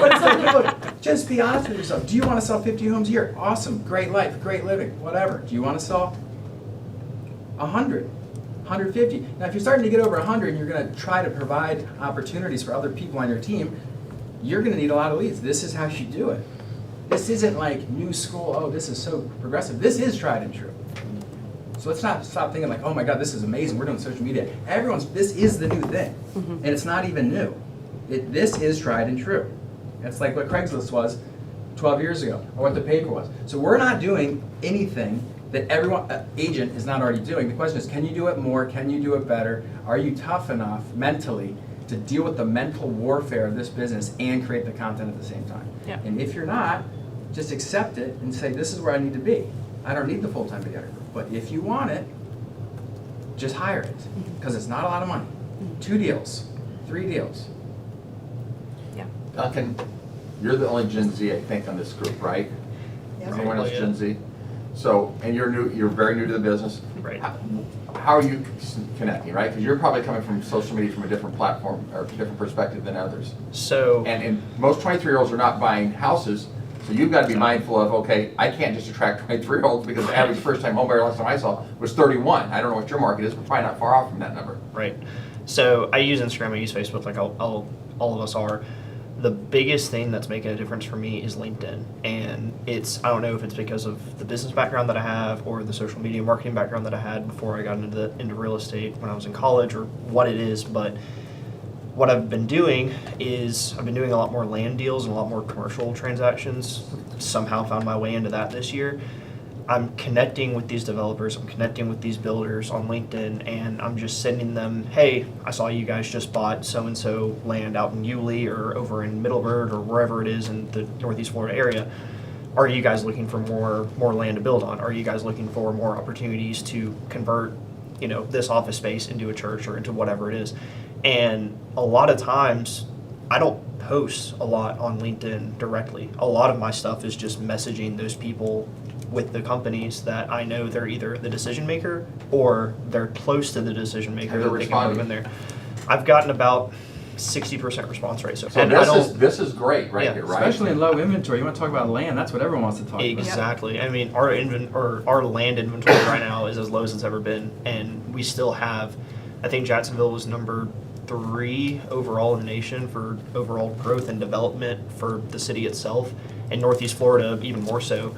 But it's like, look, just be honest with yourself. Do you want to sell 50 homes a year? Awesome, great life, great living, whatever. Do you want to sell 100, 150? Now, if you're starting to get over 100 and you're going to try to provide opportunities for other people on your team, you're going to need a lot of leads. This is how you do it. This isn't like new school, oh, this is so progressive. This is tried and true. So let's not stop thinking like, oh my God, this is amazing. We're doing social media. This is the new thing. And it's not even new. This is tried and true. It's like what Craigslist was 12 years ago, or what the paper was. So we're not doing anything that everyone, agent is not already doing. The question is, can you do it more? Can you do it better? Are you tough enough mentally to deal with the mental warfare of this business and create the content at the same time? Yeah. And if you're not, just accept it and say, this is where I need to be. I don't need the full-time videographer. But if you want it, just hire it, because it's not a lot of money. 2 deals, 3 deals. Yeah. Duncan, you're the only Gen Z, I think, on this group, right? Yes. Everyone else Yeah. Gen Z? So, and you're new, you're very new to the business. Right. How are you connecting, right? Because you're probably coming from social media from a different platform or a different perspective than others. So, And most 23-year-olds are not buying houses, so you've got to be mindful of, okay, I can't just attract 23-year-olds because the average first-time homebuyer last time I saw was 31. I don't know what your market is, but probably not far off from that number. right. So I use Instagram, I use Facebook, like all of us are. The biggest thing that's making a difference for me is LinkedIn. And I don't know if it's because of the business background that I have or the social media marketing background that I had before I got into real estate when I was in college, or what it is, but what I've been doing is I've been doing a lot more land deals and a lot more commercial transactions. Somehow found my way into that this year. I'm connecting with these developers, I'm connecting with these builders on LinkedIn, and I'm just sending them, hey, I saw you guys just bought so-and-so land out in Yulee or over in Middleburg or wherever it is in the Northeast Florida area. Are you guys looking for more land to build on? Are you guys looking for more opportunities to convert, this office space into a church or into whatever it is? And a lot of times, I don't post a lot on LinkedIn directly. A lot of my stuff is just messaging those people with the companies that I know they're either the decision maker or they're close to the decision maker. Have they that they can move in there. I've gotten about 60% response rate. So and this is great right Yeah, here, right? Especially in low inventory. You want to talk about land, that's what everyone wants to talk about. Exactly. I mean, our land inventory right now is as low as it's ever been, and we still have. I think Jacksonville was number 3 overall in the nation for overall growth and development for the city itself, and Northeast Florida even more so.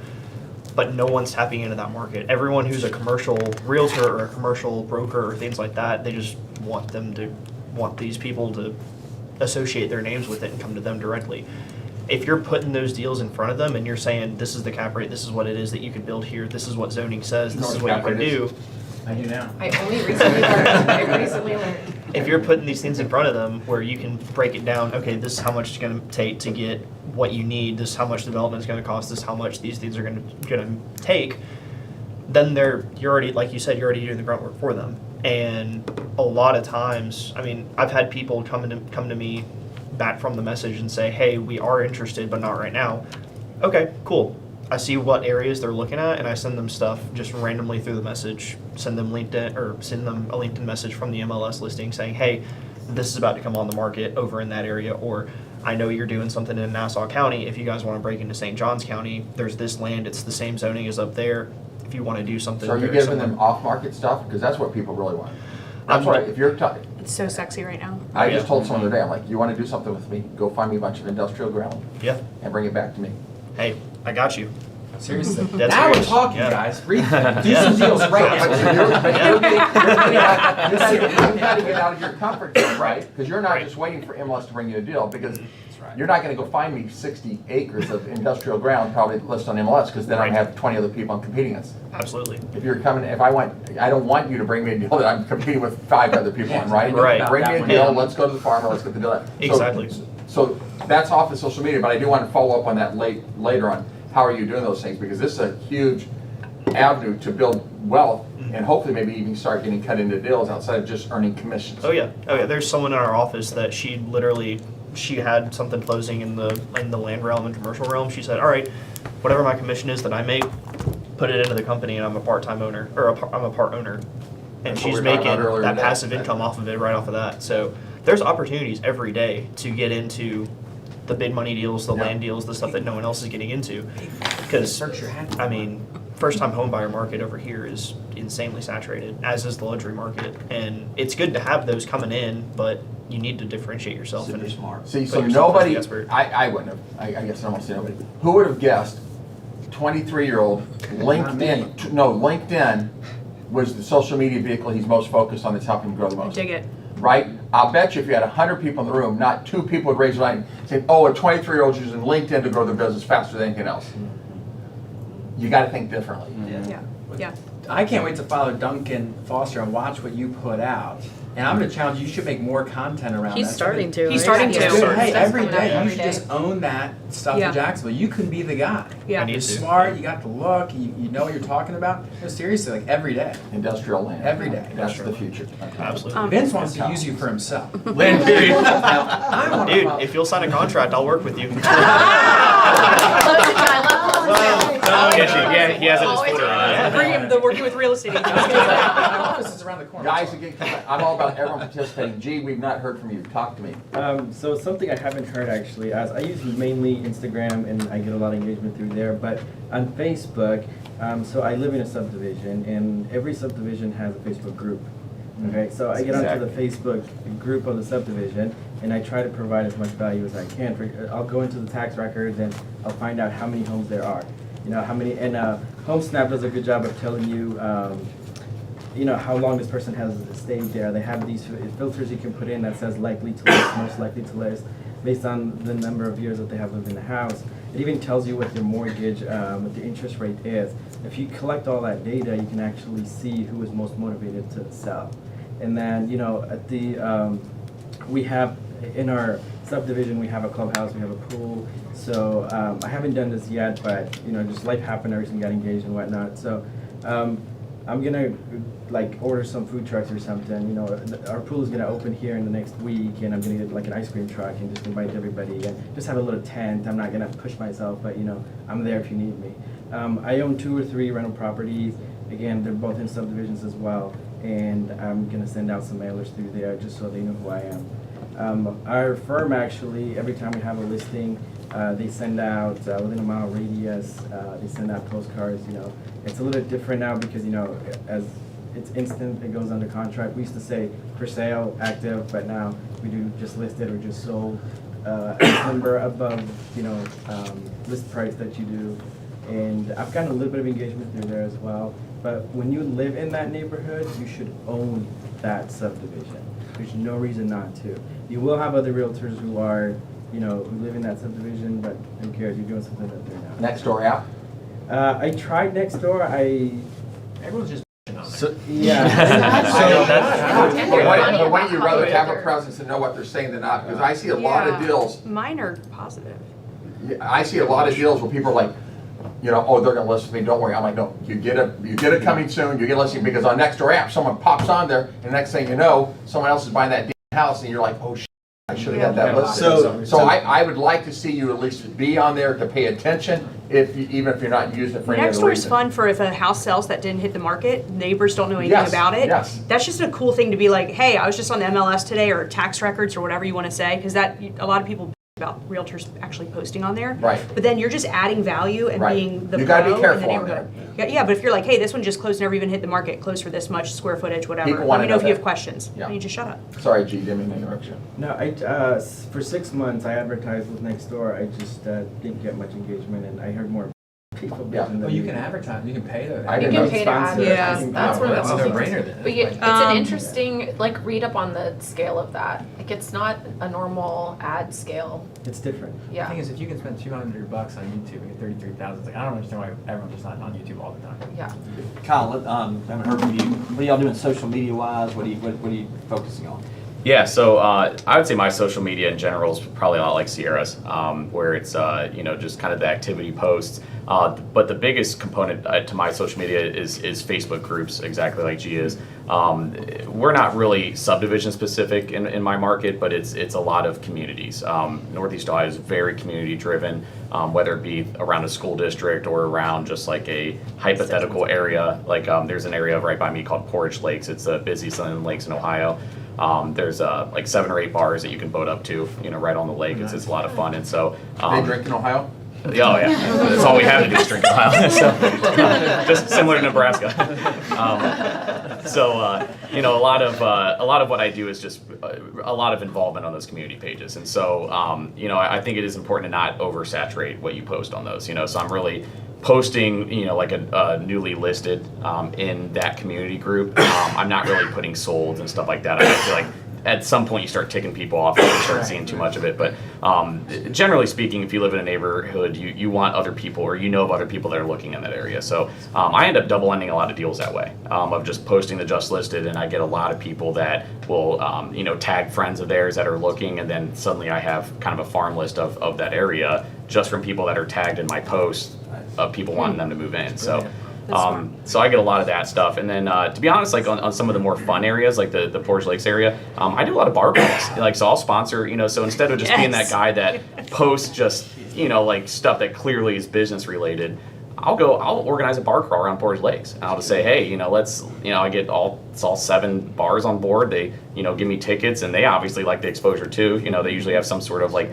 But no one's tapping into that market. Everyone who's a commercial realtor or a commercial broker or things like that, they just want these people to associate their names with it and come to them directly. If you're putting those deals in front of them and you're saying, this is the cap rate, this is what it is that you can build here, this is what zoning says, this is what you can do. I do now. I only recently learned. If you're putting these things in front of them where you can break it down, okay, this is how much it's going to take to get what you need, this is how much development is going to cost, this is how much these things are going to take, then you're already, like you said, you're already doing the grunt work for them. And a lot of times, I mean, I've had people come to me back from the message and say, hey, we are interested, but not right now. Okay, cool. I see what areas they're looking at, and I send them stuff just randomly through the message. Send them a LinkedIn message from the MLS listing saying, hey, this is about to come on the market over in that area, or I know you're doing something in Nassau County. If you guys want to break into St. Johns County, there's this land. It's the same zoning as up there. If you want to do something. So are you very giving similar. them off-market stuff? Because that's what people really want. That's why, if you're talking, It's so sexy right now. I just told someone the other day, I'm like, you want to do something with me? Go find me a bunch of industrial ground Yeah. and bring it back to me. Hey, I got you. Seriously. That's now serious. we're talking, Yeah. guys. Do some deals right But now. you're got to get out of your comfort zone, right? Because you're not just waiting for MLS to bring you a deal, because you're not going to go find me 60 acres of industrial ground, probably list on MLS, because then I have 20 other people I'm competing against. Absolutely. If you're coming, I don't want you to bring me a deal that I'm competing with 5 other people on, right? Right. Bring me a Yeah. deal, let's go to the farmer, let's get the deal done. Exactly. So that's off the social media, but I do want to follow up on that later on. How are you doing those things? Because this is a huge avenue to build wealth and hopefully maybe even start getting cut into deals outside of just earning commissions. Oh yeah. There's someone in our office that she she had something closing in the land realm and commercial realm. She said, all right, whatever my commission is that I make, put it into the company, and I'm a part-time owner, or I'm a part owner. And That's what she's we were talking making about earlier that today. passive income off of it, right off of that. So there's opportunities every day to get into the big money deals, the land deals, the stuff that no one else is getting into. Because, I mean, first-time home buyer market over here is insanely saturated, as is the luxury market. And it's good to have those coming in, but you need to differentiate yourself. Super and smart. See, put so yourself as the nobody, expert. I wouldn't have, I guess almost nobody, who would have guessed 23-year-old LinkedIn, no, LinkedIn was the social media vehicle he's most focused on that's helping him grow the most. Dig it. Right? I'll bet you if you had 100 people in the room, not 2 people would raise their hand and say, oh, a 23-year-old's using LinkedIn to grow their business faster than anything else. You got to think differently. Yeah. Yeah. I can't wait to follow Duncan Foster and watch what you put out. And I'm going to challenge you, you should make more content around that. He's starting to. He's right? starting to. It's good. Hey, Stuff's every coming out day, every you should day. just own that stuff Yeah. in Jacksonville. You can be the guy. Yeah. I need You're to. smart, you got the look, you know what you're talking about. No, seriously, like every day. Industrial land. Every day. That's the future. Absolutely. Vince wants to use you for himself. Land period. I want Dude, if you'll sign a contract, I'll work with you. Yeah, he has it in his folder. Bring him the working with real estate agents. My office is around the corner. Guys, again, I'm all about everyone participating. Gee, we've not heard from you. Talk to me. So something I haven't heard actually, as I use mainly Instagram and I get a lot of engagement through there, but on Facebook, so I live in a subdivision and every subdivision has a Facebook group. Okay, so I get onto the Facebook group of the subdivision and I try to provide as much value as I can. I'll go into the tax records and I'll find out how many homes there are. You know, how many, and HomeSnap does a good job of telling you, you know, how long this person has stayed there. They have these filters you can put in that says likely to list, most likely to list, based on the number of years that they have lived in the house. It even tells you what their mortgage, what the interest rate is. If you collect all that data, you can actually see who is most motivated to sell. And then, you know, at the, we have, in our subdivision, we have a clubhouse, we have a pool. So I haven't done this yet, but, you know, just life happened, everything got engaged and whatnot. So I'm gonna like order some food trucks or something. You know, our pool is gonna open here in the next week, and I'm gonna get like an ice cream truck and just invite everybody and just have a little tent. I'm not gonna push myself, but you know, I'm there if you need me. I own 2 or 3 rental properties. Again, they're both in subdivisions as well, and I'm gonna send out some mailers through there just so they know who I am. Our firm actually, every time we have a listing, they send out within a mile radius. They send out postcards. You know, it's a little different now because you know, as it's instant, it goes under contract. We used to say for sale, active, but now we do just listed or just sold. X number above, you know, list price that you do, and I've gotten a little bit of engagement through there as well. But when you live in that neighborhood, you should own that subdivision. There's no reason not to. You will have other realtors who are, you know, who live in that subdivision, but who cares? You're doing something that they're not. Nextdoor app? I tried Nextdoor. Everyone's just on So, yeah. But why don't you rather have a presence and know what they're saying than not? Because I see a lot of deals. Mine are positive. I see a lot of deals where people are like, you know, oh, they're gonna list with me, don't worry. I'm like, no, you get it coming soon, you get a listing, because on Nextdoor app, someone pops on there, and the next thing you know, someone else is buying that house, and you're like, oh, I should have had that listed. So I would like to see you at least be on there to pay attention, even if you're not using it for any other Nextdoor is reason. fun for if a house sells that didn't hit the market, neighbors don't know anything Yes, about it. yes. That's just a cool thing to be like, hey, I was just on the MLS today, or tax records, or whatever you want to say, because that a lot of people about realtors actually posting on there. Right. But then you're just adding value and Right. being the You gotta be pro in careful the on neighborhood. Yeah, but if you're like, hey, this one just closed, never even hit the market, closed for this much square footage, whatever. People Let wanna me know know if you that. have questions. Yeah. And you just shut up. Sorry, G, didn't mean to interrupt you. No, for 6 months I advertised with Nextdoor. I just didn't get much engagement, and I heard more people. Yeah. bitching Well, than you me. can advertise, you can pay to. I You didn't can know. pay to Sponsor. advertise. That's where That's a the no-brainer then. But it's Um, an interesting, like, read up on the scale of that. Like, it's not a normal ad scale. It's different. The Yeah. thing is, if you can spend $200 on YouTube and get 33,000, like, I don't understand why everyone's just not on YouTube all the time. Yeah. Kyle, I haven't heard from you. What are y'all doing social media wise? What are you focusing on? Yeah, so I would say my social media in general is probably a lot like Sierra's, where it's just kind of the activity posts. But the biggest component to my social media is Facebook groups, exactly like G is. We're not really subdivision specific in my market, but it's a lot of communities. Northeast Ohio is very community driven, whether it be around a school district or around just like a hypothetical area. Like there's an area right by me called Portage Lakes. It's the busiest inland lakes in Ohio. There's like 7 or 8 bars that you can boat up to, right on the lake. It's a lot of fun, and so. They drink in Ohio? Oh yeah, that's all we have to do is drink in Ohio. So, just similar to Nebraska. A lot of what I do is just a lot of involvement on those community pages, and so I think it is important to not oversaturate what you post on those. So I'm really posting, like a newly listed in that community group. I'm not really putting solds and stuff like that. I feel like at some point you start ticking people off and you start seeing too much of it. But generally speaking, if you live in a neighborhood, you want other people, or of other people that are looking in that area. So I end up double ending a lot of deals that way, of just posting the just listed, and I get a lot of people that will tag friends of theirs that are looking, and then suddenly I have kind of a farm list of that area just from people that are tagged in my post of people wanting them to move in. So I get a lot of that stuff, and then to be honest, like on some of the more fun areas, like the Portage Lakes area, I do a lot of bar crawls. Like, so I'll sponsor, so instead of just being that guy that posts just like stuff that clearly is business related, I'll organize a bar crawl around Portage Lakes, and I'll just say, hey, let's, I get all 7 bars on board. They, give me tickets, and they obviously like the exposure too. They usually have some sort of like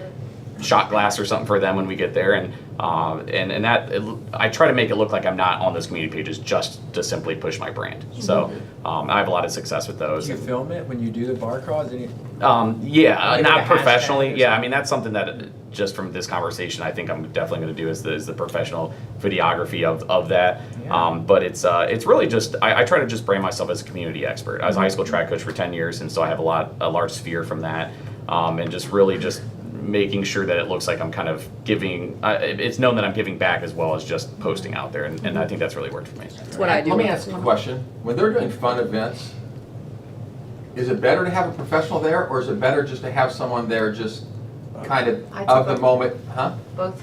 shot glass or something for them when we get there, and I try to make it look like I'm not on those community pages just to simply push my brand. So I have a lot of success with those. Do you film it when you do the bar crawls? Not professionally. Yeah, I mean, that's something that just from this conversation, I think I'm definitely going to do is the professional videography of that. Yeah. But it's really just I try to just brand myself as a community expert. I was a high school track coach for 10 years, and so I have a large sphere from that, and just really just making sure that it looks like I'm kind of giving, it's known that I'm giving back as well as just posting out there, and I think that's really worked for me. That's what I do. Let me ask you a question. When they're doing fun events, is it better to have a professional there, or is it better just to have someone there just kind of the moment? Huh? Both.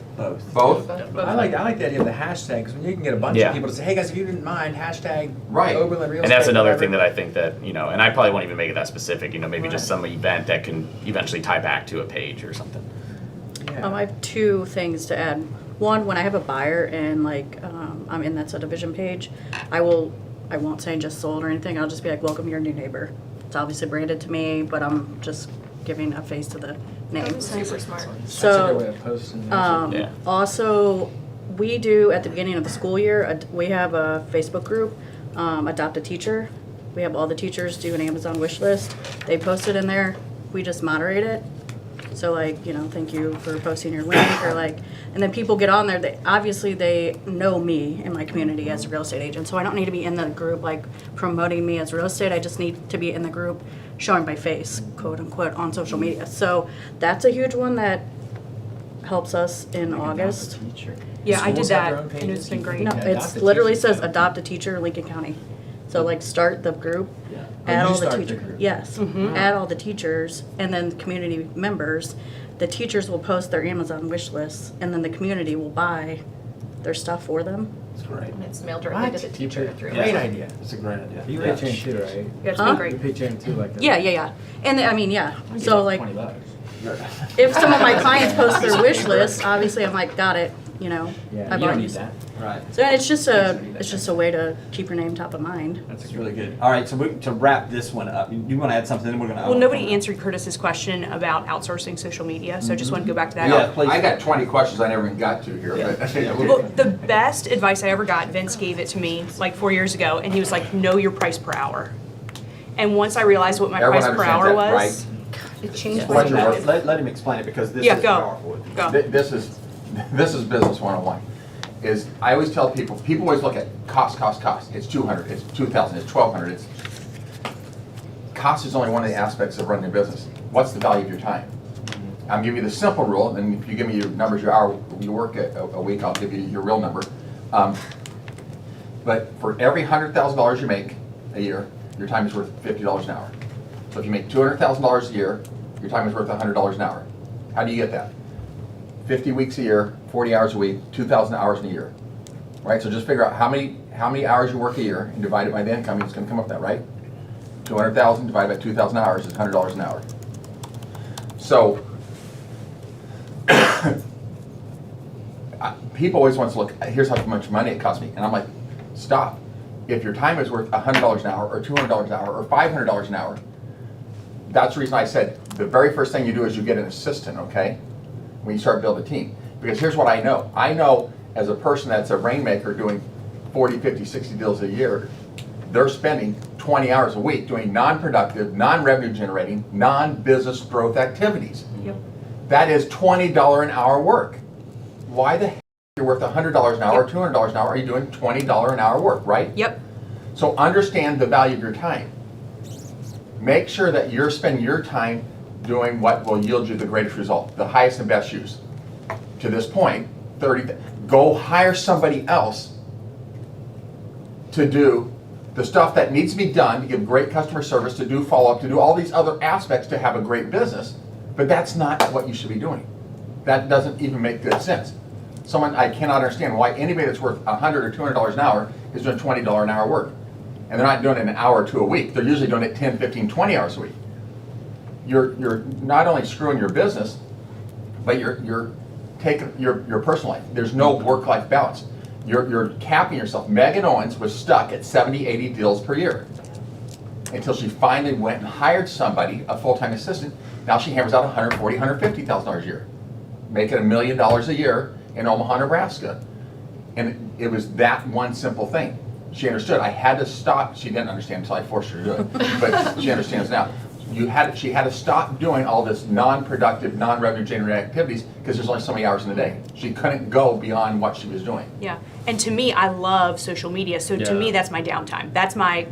Both? I like the idea of the hashtag, because when you can get a bunch of people to say, hey guys, if you didn't mind, hashtag Oberlin Real Estate. And that's another thing that I think that, and I probably won't even make it that specific, maybe just some event that can eventually tie back to a page or something. I have 2 things to add. One, when I have a buyer and I'm in that subdivision page, I won't say just sold or anything. I'll just be like, welcome your new neighbor. It's obviously branded to me, but I'm just giving a face to the name. Super smart. So, that's a good way of posting. also, we do at the beginning of the school year, we have a Facebook group, Adopt a Teacher. We have all the teachers do an Amazon wish list. They post it in there. We just moderate it. So thank you for posting your link, or and then people get on there. They know me in my community as a real estate agent, so I don't need to be in the group promoting me as real estate. I just need to be in the group showing my face, quote unquote, on social media. So that's a huge one that helps us in August. Yeah, I did that, and it's been great. No, it literally says Adopt a Teacher, Lincoln County. So start the group, add all the teachers. Yes, add all the teachers, and then community members. The teachers will post their Amazon wish lists, and then the community will buy their stuff for them. That's great. And it's mailed directly to the teacher. Great idea. It's a great idea. You pay Chain too, right? Yeah, it's been great. You pay Chain too, like that. Yeah. And so $20. if some of my clients post their wish list, obviously I'm like, got it. I You bought don't you. need that. Right. So it's just a way to keep your name top of mind. That's really good. All right, so to wrap this one up, you want to add something? Then we're going to. Well, nobody answered Curtis's question about outsourcing social media, so I just want to go back to that. Yeah, please. I got 20 questions I never even got to here. Yeah. But Well, the best advice I ever got, Vince gave it to me 4 years ago, and he was like, know your price per hour. And once I realized what my Everyone price per hour understands was, it changed What's my your life. worth? Let him explain it, because this Yeah, is go. powerful. Go. This is business 101. Is I always tell people always look at cost. It's 200, it's 2,000, it's 1,200. Cost is only one of the aspects of running a business. What's the value of your time? I'm giving you the simple rule, and if you give me your numbers, your hour you work a week, I'll give you your real number. But for every $100,000 you make a year, your time is worth $50 an hour. So if you make $200,000 a year, your time is worth $100 an hour. How do you get that? 50 weeks a year, 40 hours a week, 2,000 hours in a year, right? So just figure out how many hours you work a year and divide it by the income. It's going to come up with that, right? 200,000 divided by 2,000 hours is $100 an hour. So people always want to look, here's how much money it costs me. And I'm like, stop. If your time is worth $100 an hour or $200 an hour or $500 an hour, that's the reason I said the very first thing you do is you get an assistant, okay? When you start building a team. Because here's what I know. I know as a person that's a rainmaker doing 40, 50, 60 deals a year, they're spending 20 hours a week doing non-productive, non-revenue generating, non-business growth activities. Yep. That is $20 an hour work. Why the heck you're worth $100 an hour or $200 an hour are you doing $20 an hour work, right? Yep. So understand the value of your time. Make sure that you're spending your time doing what will yield you the greatest result, the highest and best use. To this point, go hire somebody else to do the stuff that needs to be done to give great customer service, to do follow-up, to do all these other aspects to have a great business, but that's not what you should be doing. That doesn't even make good sense. I cannot understand why anybody that's worth $100 or $200 an hour is doing $20 an hour work. And they're not doing it an hour or two a week. They're usually doing it 10, 15, 20 hours a week. You're not only screwing your business, but you're taking your personal life. There's no work-life balance. You're capping yourself. Megan Owens was stuck at 70, 80 deals per year until she finally went and hired somebody, a full-time assistant. Now she hammers out $140,000, $150,000 a year, making $1 million a year in Omaha, Nebraska. And it was that one simple thing. She understood. I had to stop. She didn't understand until I forced her to do it, but she understands now. She had to stop doing all this non-productive, non-revenue generating activities because there's only so many hours in the day. She couldn't go beyond what she was doing. Yeah. And to me, I love social media. So to me, that's my downtime. That's my,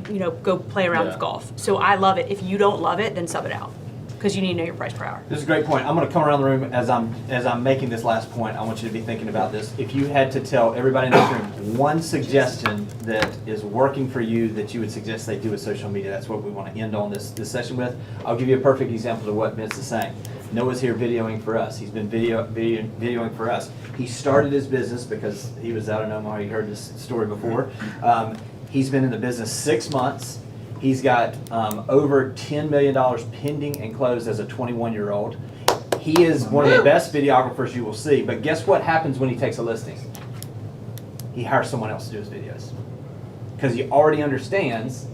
go play around with golf. So I love it. If you don't love it, then sub it out, because you need to know your price per hour. This is a great point. I'm going to come around the room as I'm making this last point. I want you to be thinking about this. If you had to tell everybody in this room one suggestion that is working for you that you would suggest they do with social media, that's what we want to end on this session with. I'll give you a perfect example of what Vince is saying. Noah's here videoing for us. He's been videoing for us. He started his business because he was out in Omaha. You heard this story before. He's been in the business 6 months. He's got over $10 million pending and closed as a 21-year-old. He is one of the best videographers you will see, but guess what happens when he takes a listing? He hires someone else to do his videos. Because he already understands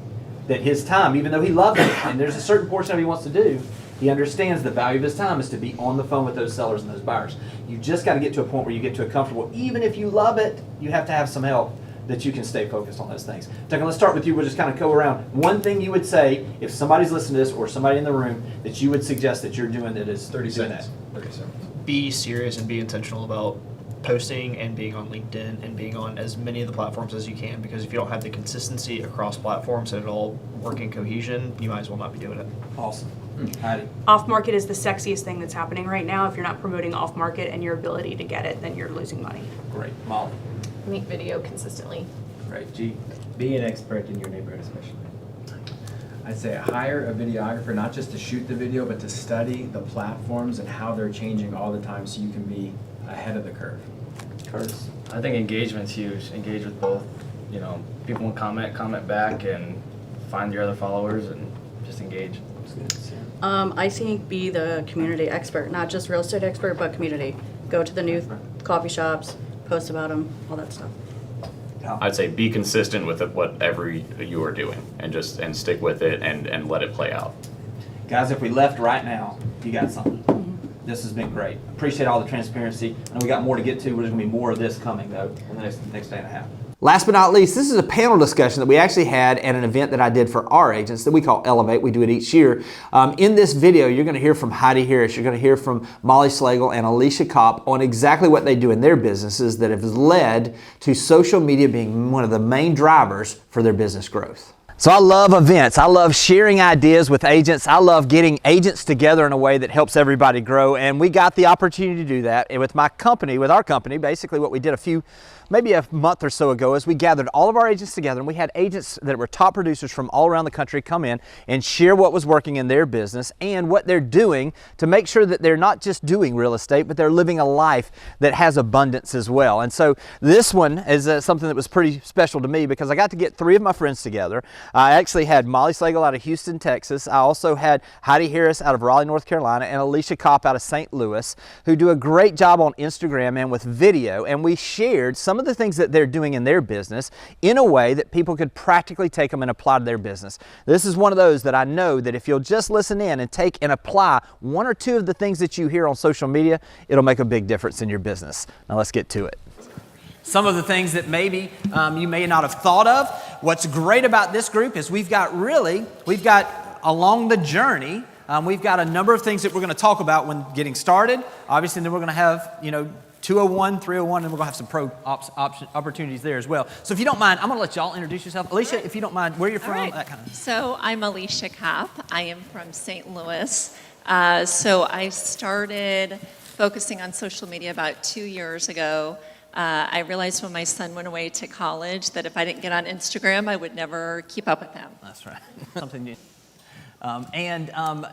that his time, even though he loves it, and there's a certain portion of it he wants to do, he understands the value of his time is to be on the phone with those sellers and those buyers. You just got to get to a point where you get to a comfortable, even if you love it, you have to have some help that you can stay focused on those things. Duncan, let's start with you. We'll just kind of go around. One thing you would say, if somebody's listening to this or somebody in the room, that you would suggest that you're doing that is 30 doing seconds. that. 30 seconds. Be serious and be intentional about posting and being on LinkedIn and being on as many of the platforms as you can, because if you don't have the consistency across platforms and it all work in cohesion, you might as well not be doing it. Awesome. Heidi. Off market is the sexiest thing that's happening right now. If you're not promoting off market and your ability to get it, then you're losing money. Great. Molly. Make video consistently. Great. G. Be an expert in your neighborhood especially. I'd say hire a videographer, not just to shoot the video, but to study the platforms and how they're changing all the time so you can be ahead of the curve. Curtis. I think engagement's huge. Engage with both. People will comment back, and find your other followers and just engage. I think be the community expert, not just real estate expert, but community. Go to the new coffee shops, post about them, all that stuff. I'd say be consistent with whatever you are doing, and stick with it and let it play out. Guys, if we left right now, you got something. This has been great. Appreciate all the transparency. I know we got more to get to. There's going to be more of this coming, though, in the next day and a half. Last but not least, this is a panel discussion that we actually had at an event that I did for our agents that we call Elevate. We do it each year. In this video, you're going to hear from Heidi Harris. You're going to hear from Molly Slagle and Alicia Kopp on exactly what they do in their businesses that have led to social media being one of the main drivers for their business growth. So I love events. I love sharing ideas with agents. I love getting agents together in a way that helps everybody grow. And we got the opportunity to do that. And with our company, basically what we did maybe a month or so ago is we gathered all of our agents together, and we had agents that were top producers from all around the country come in and share what was working in their business and what they're doing to make sure that they're not just doing real estate, but they're living a life that has abundance as well. And so this one is something that was pretty special to me because I got to get 3 of my friends together. I actually had Molly Slagle out of Houston, Texas. I also had Heidi Harris out of Raleigh, North Carolina, and Alicia Kopp out of St. Louis, who do a great job on Instagram and with video. And we shared some of the things that they're doing in their business in a way that people could practically take them and apply to their business. This is one of those that I know that if you'll just listen in and take and apply 1 or 2 of the things that you hear on social media, it'll make a big difference in your business. Now let's get to it. Some of the things that maybe you may not have thought of. What's great about this group is we've got along the journey, we've got a number of things that we're going to talk about when getting started. Obviously, then we're going to have, 201, 301, and we're going to have some pro ops opportunities there as well. So if you don't mind, I'm going to let y'all introduce yourself. Alicia, if you don't mind, where you're from, that kind of. So I'm Alicia Kopp. I am from St. Louis. So I started focusing on social media about 2 years ago. I realized when my son went away to college that if I didn't get on Instagram, I would never keep up with him. That's right. Something new.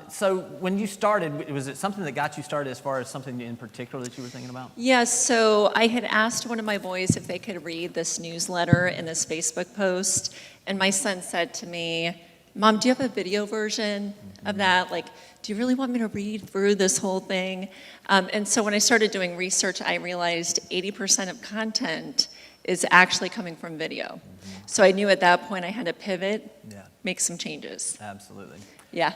So when you started, was it something that got you started as far as something in particular that you were thinking about? Yes, so I had asked one of my boys if they could read this newsletter and this Facebook post, and my son said to me, Mom, do you have a video version of that? Like, do you really want me to read through this whole thing? And so when I started doing research, I realized 80% of content is actually coming from video. So I knew at that point I had to pivot, make some changes. Absolutely. Yeah.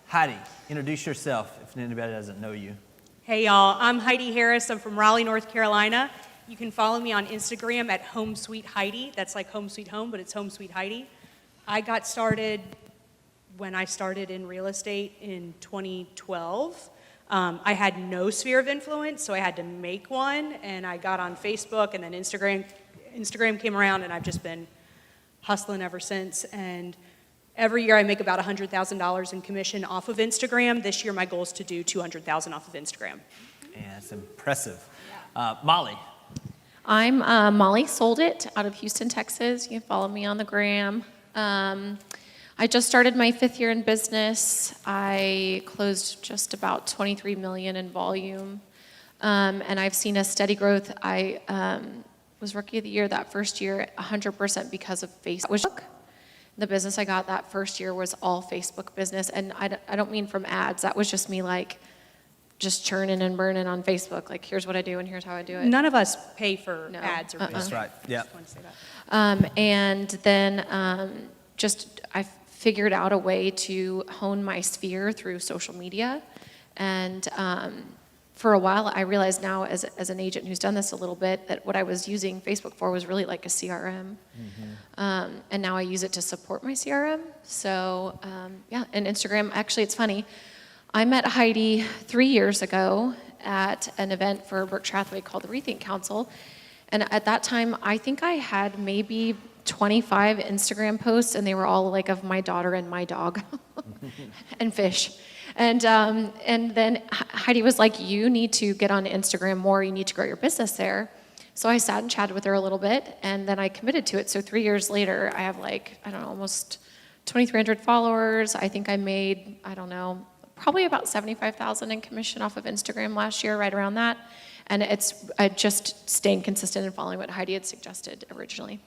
Heidi, introduce yourself if anybody doesn't know you. Hey y'all, I'm Heidi Harris. I'm from Raleigh, North Carolina. You can follow me on Instagram at Home Sweet Heidi. That's like Home Sweet Home, but it's Home Sweet Heidi. I got started when I started in real estate in 2012. I had no sphere of influence, so I had to make one, and I got on Facebook, and then Instagram came around, and I've just been hustling ever since. And every year I make about $100,000 in commission off of Instagram. This year my goal is to do $200,000 off of Instagram. Yeah, it's impressive. Molly. I'm Molly Sold It out of Houston, Texas. You can follow me on the gram. I just started my 5th year in business. I closed just about $23 million in volume, and I've seen a steady growth. I was Rookie of the Year that first year, 100% because of Facebook. The business I got that first year was all Facebook business, and I don't mean from ads. That was just me just churning and burning on Facebook. Like, here's what I do and here's how I do it. None of us pay for ads or That's right. Yeah. Just want to say that. And then I figured out a way to hone my sphere through social media. And for a while, I realized now as an agent who's done this a little bit that what I was using Facebook for was really like a CRM. And now I use it to support my CRM. So and Instagram, actually it's funny. I met Heidi 3 years ago at an event for Berkshire Hathaway called the Rethink Council. And at that time, I think I had maybe 25 Instagram posts, and they were all like of my daughter and my dog and fish. And then Heidi was like, you need to get on Instagram more. You need to grow your business there. So I sat and chatted with her a little bit, and then I committed to it. So 3 years later, I have almost 2,300 followers. I think I made, probably about $75,000 in commission off of Instagram last year, right around that. And it's just staying consistent and following what Heidi had suggested originally.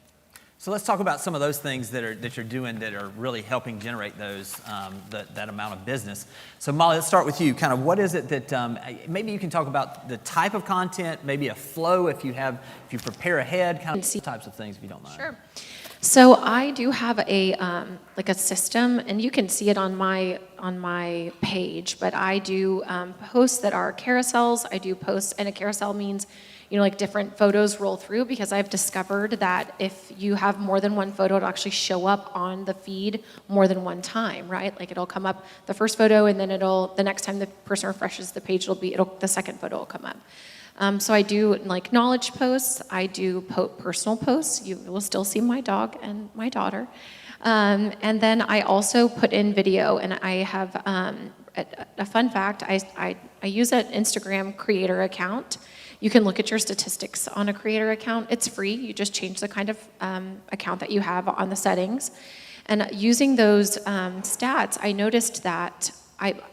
So let's talk about some of those things that you're doing that are really helping generate those that amount of business. So Molly, let's start with you. Kind of what is it that maybe you can talk about the type of content, maybe a flow if you prepare ahead, kind of types of things if you don't mind. Sure. So I do have a system, and you can see it on my page. But I do posts that are carousels. I do posts, and a carousel means different photos roll through, because I've discovered that if you have more than one photo, it'll actually show up on the feed more than one time, right? Like it'll come up the first photo, and then the next time the person refreshes the page, the second photo will come up. So I do like knowledge posts, I do personal posts. You will still see my dog and my daughter. And then I also put in video, and I have a fun fact, I use an Instagram creator account. You can look at your statistics on a creator account. It's free. You just change the kind of account that you have on the settings. And using those stats, I noticed that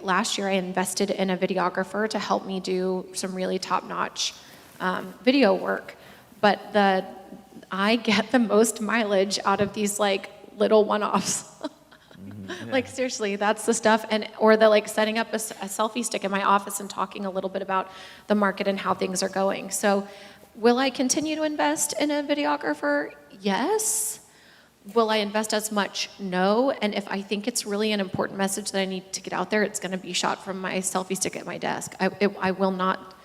last year I invested in a videographer to help me do some really top-notch video work. But I get the most mileage out of these like little one-offs. Like seriously, that's the stuff, or the like setting up a selfie stick in my office and talking a little bit about the market and how things are going. So will I continue to invest in a videographer? Yes. Will I invest as much? No. And if I think it's really an important message that I need to get out there, it's going to be shot from my selfie stick at my desk. I will not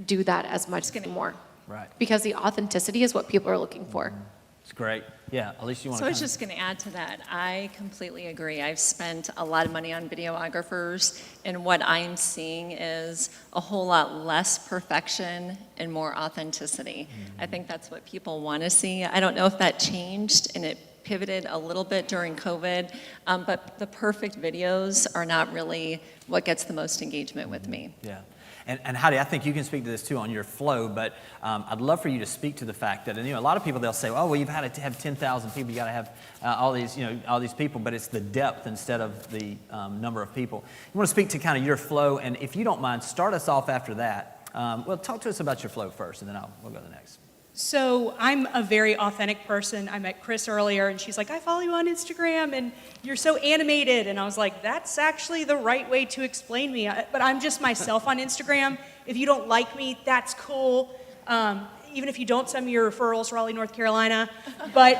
do that as much anymore. Right. Because the authenticity is what people are looking for. It's great. Yeah, Alicia, you want So to I was just going to add to that. I completely agree. I've spent a lot of money on videographers, and what I'm seeing is a whole lot less perfection and more authenticity. I think that's what people want to see. I don't know if that changed, and it pivoted a little bit during COVID, but the perfect videos are not really what gets the most engagement with me. Yeah. And Heidi, I think you can speak to this too on your flow, but I'd love for you to speak to the fact that, a lot of people, they'll say, oh, well, you've had to have 10,000 people, you got to have all these people, but it's the depth instead of the number of people. You want to speak to kind of your flow, and if you don't mind, start us off after that. Well, talk to us about your flow first, and then we'll go to the next. So I'm a very authentic person. I met Chris earlier, and she's like, I follow you on Instagram, and you're so animated. And I was like, that's actually the right way to explain me. But I'm just myself on Instagram. If you don't like me, that's cool. Even if you don't send me your referrals, Raleigh, North Carolina. But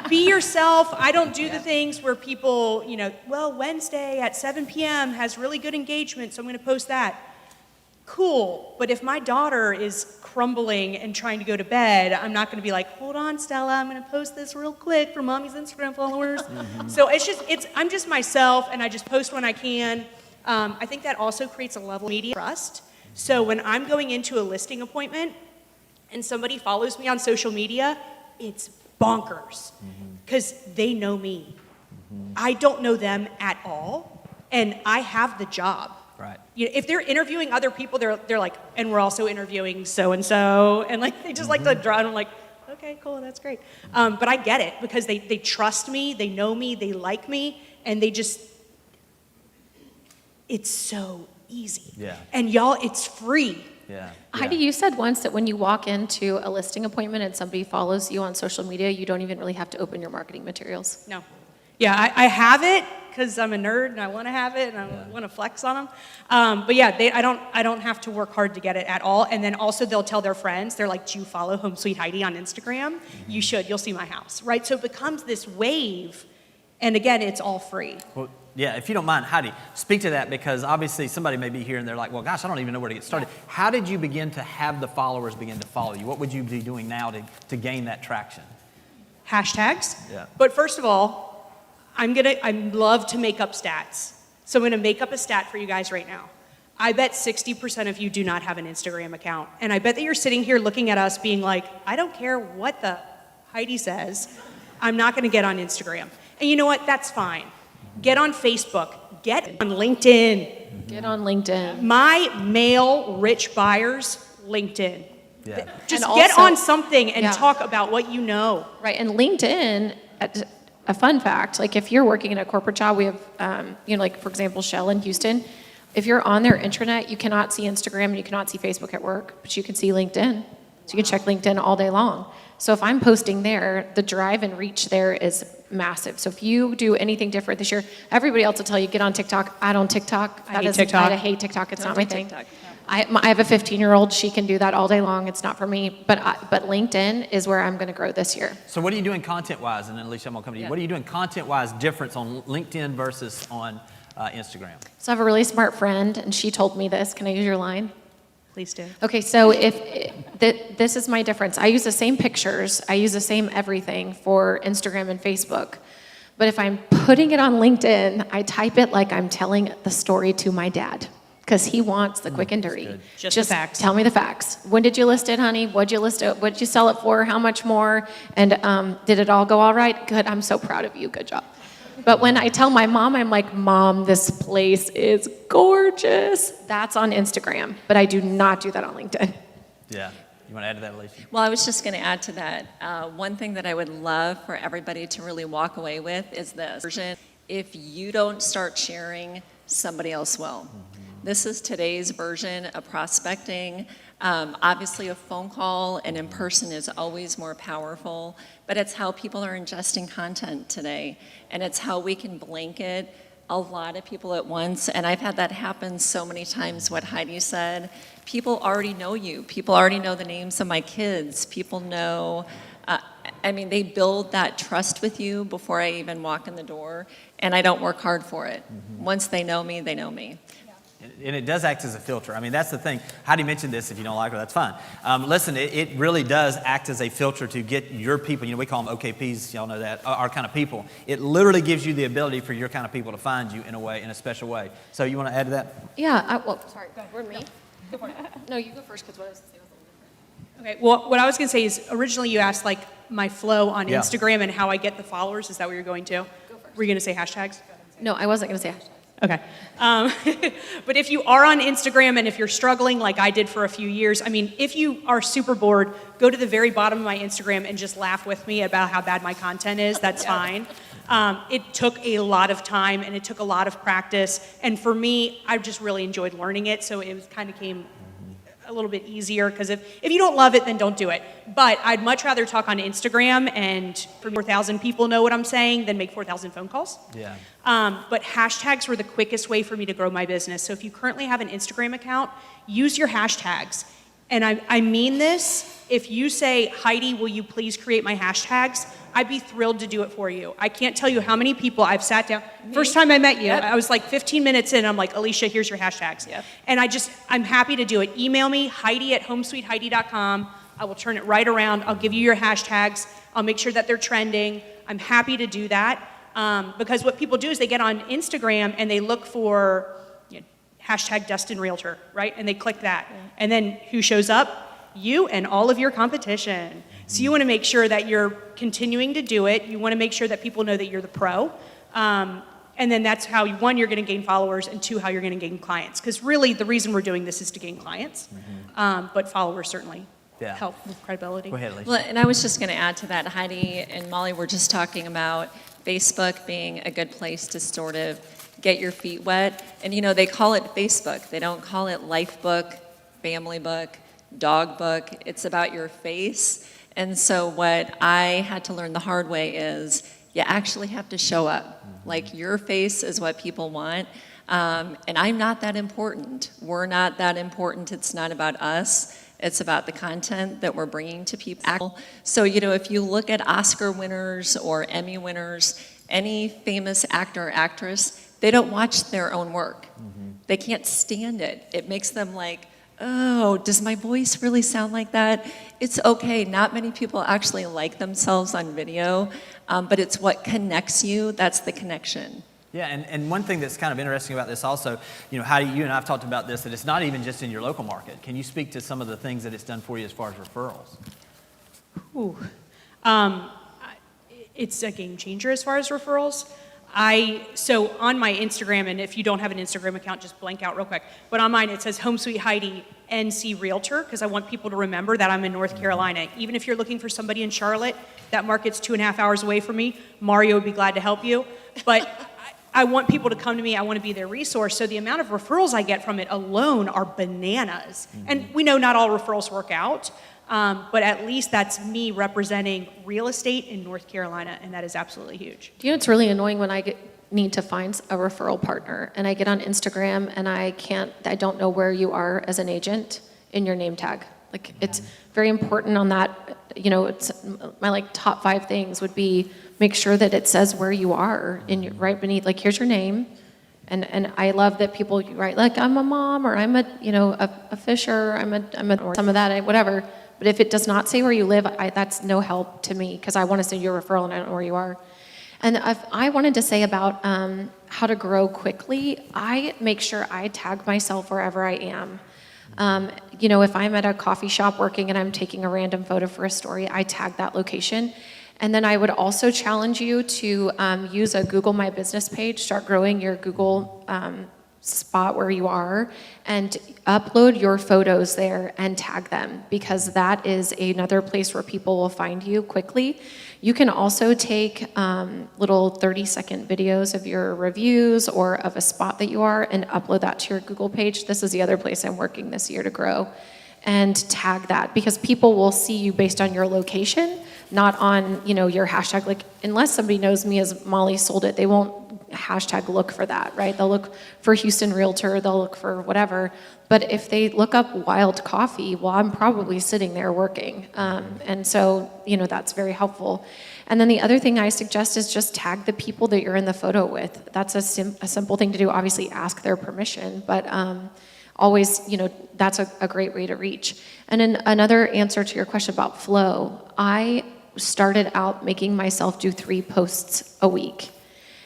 be yourself. I don't do the things where people, well, Wednesday at 7 p.m. has really good engagement, so I'm going to post that. Cool, but if my daughter is crumbling and trying to go to bed, I'm not going to be like, hold on, Stella, I'm going to post this real quick for mommy's Instagram followers. So I'm just myself, and I just post when I can. I think that also creates a level of media trust. So when I'm going into a listing appointment and somebody follows me on social media, it's bonkers because they know me. I don't know them at all, and I have the job. Right. If they're interviewing other people, they're like, and we're also interviewing so-and-so, and like they just like to draw, and I'm like, okay, cool, that's great. But I get it, because they trust me, they know me, they like me, and it's so easy. Yeah. And y'all, it's free. Yeah. Heidi, you said once that when you walk into a listing appointment and somebody follows you on social media, you don't even really have to open your marketing materials. No. Yeah, I have it because I'm a nerd and I want to have it and I want to flex on them. But yeah, I don't have to work hard to get it at all. And then also they'll tell their friends, they're like, do you follow Home Sweet Heidi on Instagram? You should, you'll see my house, right? So it becomes this wave, and again, it's all free. Well, yeah, if you don't mind, Heidi, speak to that, because obviously somebody may be here and they're like, well, gosh, I don't even know where to get started. How did you begin to have the followers begin to follow you? What would you be doing now to gain that traction? Hashtags. Yeah. But first of all, I love to make up stats. So I'm gonna make up a stat for you guys right now. I bet 60% of you do not have an Instagram account. And I bet that you're sitting here looking at us being like, I don't care what the Heidi says, I'm not gonna get on Instagram. And you know what, that's fine. Get on Facebook, get on LinkedIn. Get on LinkedIn. My male rich buyers, LinkedIn. Yeah. Just And get also- on something and talk about what you know. Right, and LinkedIn, a fun fact, like if you're working in a corporate job, we have, like for example, Shell in Houston, if you're on their intranet, you cannot see Instagram and you cannot see Facebook at work, but you can see LinkedIn. So you can check LinkedIn all day long. So if I'm posting there, the drive and reach there is massive. So if you do anything different this year, everybody else will tell you, get on TikTok. I don't TikTok. I hate TikTok. I hate TikTok. It's not my thing. I have a 15-year-old. She can do that all day long. It's not for me. But LinkedIn is where I'm going to grow this year. So what are you doing content-wise? And then Alicia, I'm going to come to you. What are you doing content-wise difference on LinkedIn versus on Instagram? So I have a really smart friend, and she told me this. Can I use your line? Please do. Okay, so this is my difference. I use the same pictures. I use the same everything for Instagram and Facebook. But if I'm putting it on LinkedIn, I type it like I'm telling the story to my dad. because he wants the quick and dirty. Just the facts. Tell me the facts. When did you list it, honey? What'd you list it? What'd you sell it for? How much more? And did it all go all right? Good. I'm so proud of you. Good job. But when I tell my mom, I'm like, Mom, this place is gorgeous. That's on Instagram, but I do not do that on LinkedIn. Yeah. You want to add to that, Alicia? Well, I was just going to add to that. One thing that I would love for everybody to really walk away with is this. If you don't start sharing, somebody else will. This is today's version of prospecting. Obviously, a phone call and in person is always more powerful, but it's how people are ingesting content today, and it's how we can blanket a lot of people at once. And I've had that happen so many times, what Heidi said. People already know you. People already know the names of my kids. People know, they build that trust with you before I even walk in the door, and I don't work hard for it. Once they know me, they know me. And it does act as a filter. I mean, that's the thing. Heidi mentioned this. If you don't like her, that's fine. Listen, it really does act as a filter to get your people. You know, we call them OKPs. Y'all know that. Our kind of people. It literally gives you the ability for your kind of people to find you in a special way. So you want to add to that? Yeah. Sorry. We're me. No, you go first because what I was going to say was a little different. Okay, well, what I was going to say is originally you asked like my flow on Instagram and how I get the followers. Is that what you're going to? Go first. Were you going to say hashtags? No, I wasn't going to say hashtags. Okay. But if you are on Instagram and if you're struggling like I did for a few years, I mean, if you are super bored, go to the very bottom of my Instagram and just laugh with me about how bad my content is. That's fine. It took a lot of time and it took a lot of practice. And for me, I just really enjoyed learning it. So it was kind of came a little bit easier because if you don't love it, then don't do it. But I'd much rather talk on Instagram and 4,000 people know what I'm saying than make 4,000 phone calls. Yeah. But hashtags were the quickest way for me to grow my business. So if you currently have an Instagram account, use your hashtags. And I mean this, if you say, Heidi, will you please create my hashtags? I'd be thrilled to do it for you. I can't tell you how many people I've sat down. First time I met you, I was like 15 minutes in, I'm like, Alicia, here's your hashtags. Yep. And I'm happy to do it. Email me, Heidi@homesweetheidi.com. I will turn it right around. I'll give you your hashtags. I'll make sure that they're trending. I'm happy to do that. Because what people do is they get on Instagram and they look for hashtag Destin Realtor, right? And they click that. Yeah. And then who shows up? You and all of your competition. So you want to make sure that you're continuing to do it. You want to make sure that people know that you're the pro. And then that's how, one, you're going to gain followers, and two, how you're going to gain clients. Because really, the reason we're doing this is to gain clients. But followers certainly help with credibility. Go ahead, Alicia. Well, and I was just going to add to that. Heidi and Molly were just talking about Facebook being a good place to sort of get your feet wet. And they call it Facebook. They don't call it life book, family book, dog book. It's about your face. And so what I had to learn the hard way is you actually have to show up. Like, your face is what people want. And I'm not that important. We're not that important. It's not about us. It's about the content that we're bringing to people. So, if you look at Oscar winners or Emmy winners, any famous actor or actress, they don't watch their own work. They can't stand it. It makes them like, oh, does my voice really sound like that? It's okay. Not many people actually like themselves on video, but it's what connects you. That's the connection. Yeah, and one thing that's kind of interesting about this also, Heidi, you and I have talked about this, that it's not even just in your local market. Can you speak to some of the things that it's done for you as far as referrals? Ooh. It's a game changer as far as referrals. So on my Instagram, and if you don't have an Instagram account, just blank out real quick. But on mine, it says Home Sweet Heidi NC Realtor, because I want people to remember that I'm in North Carolina. Even if you're looking for somebody in Charlotte, that market's 2.5 hours away from me. Mario would be glad to help you. But I want people to come to me. I want to be their resource. So the amount of referrals I get from it alone are bananas. And we know not all referrals work out. But at least that's me representing real estate in North Carolina, and that is absolutely huge. Do you know it's really annoying when I need to find a referral partner, and I get on Instagram and I don't know where you are as an agent in your name tag. Like, it's very important on that. It's my top 5 things would be make sure that it says where you are right beneath. Like, here's your name. And I love that people write like, I'm a mom, or I'm a fisher, or some of that, whatever. But if it does not say where you live, that's no help to me, because I want to send you a referral and I don't know where you are. And if I wanted to say about how to grow quickly, I make sure I tag myself wherever I am. You know, if I'm at a coffee shop working and I'm taking a random photo for a story, I tag that location. And then I would also challenge you to use a Google My Business page, start growing your Google spot where you are, and upload your photos there and tag them, because that is another place where people will find you quickly. You can also take little 30-second videos of your reviews or of a spot that you are and upload that to your Google page. This is the other place I'm working this year to grow. And tag that, because people will see you based on your location, not on, you know, your hashtag. Like, unless somebody knows me as Molly Sold It, they won't hashtag look for that, right? They'll look for Houston Realtor, they'll look for whatever. But if they look up Wild Coffee, well, I'm probably sitting there working. And so, you know, that's very helpful. And then the other thing I suggest is just tag the people that you're in the photo with. That's a simple thing to do. Obviously, ask their permission, but always, you know, that's a great way to reach. And then another answer to your question about flow, I started out making myself do 3 posts a week.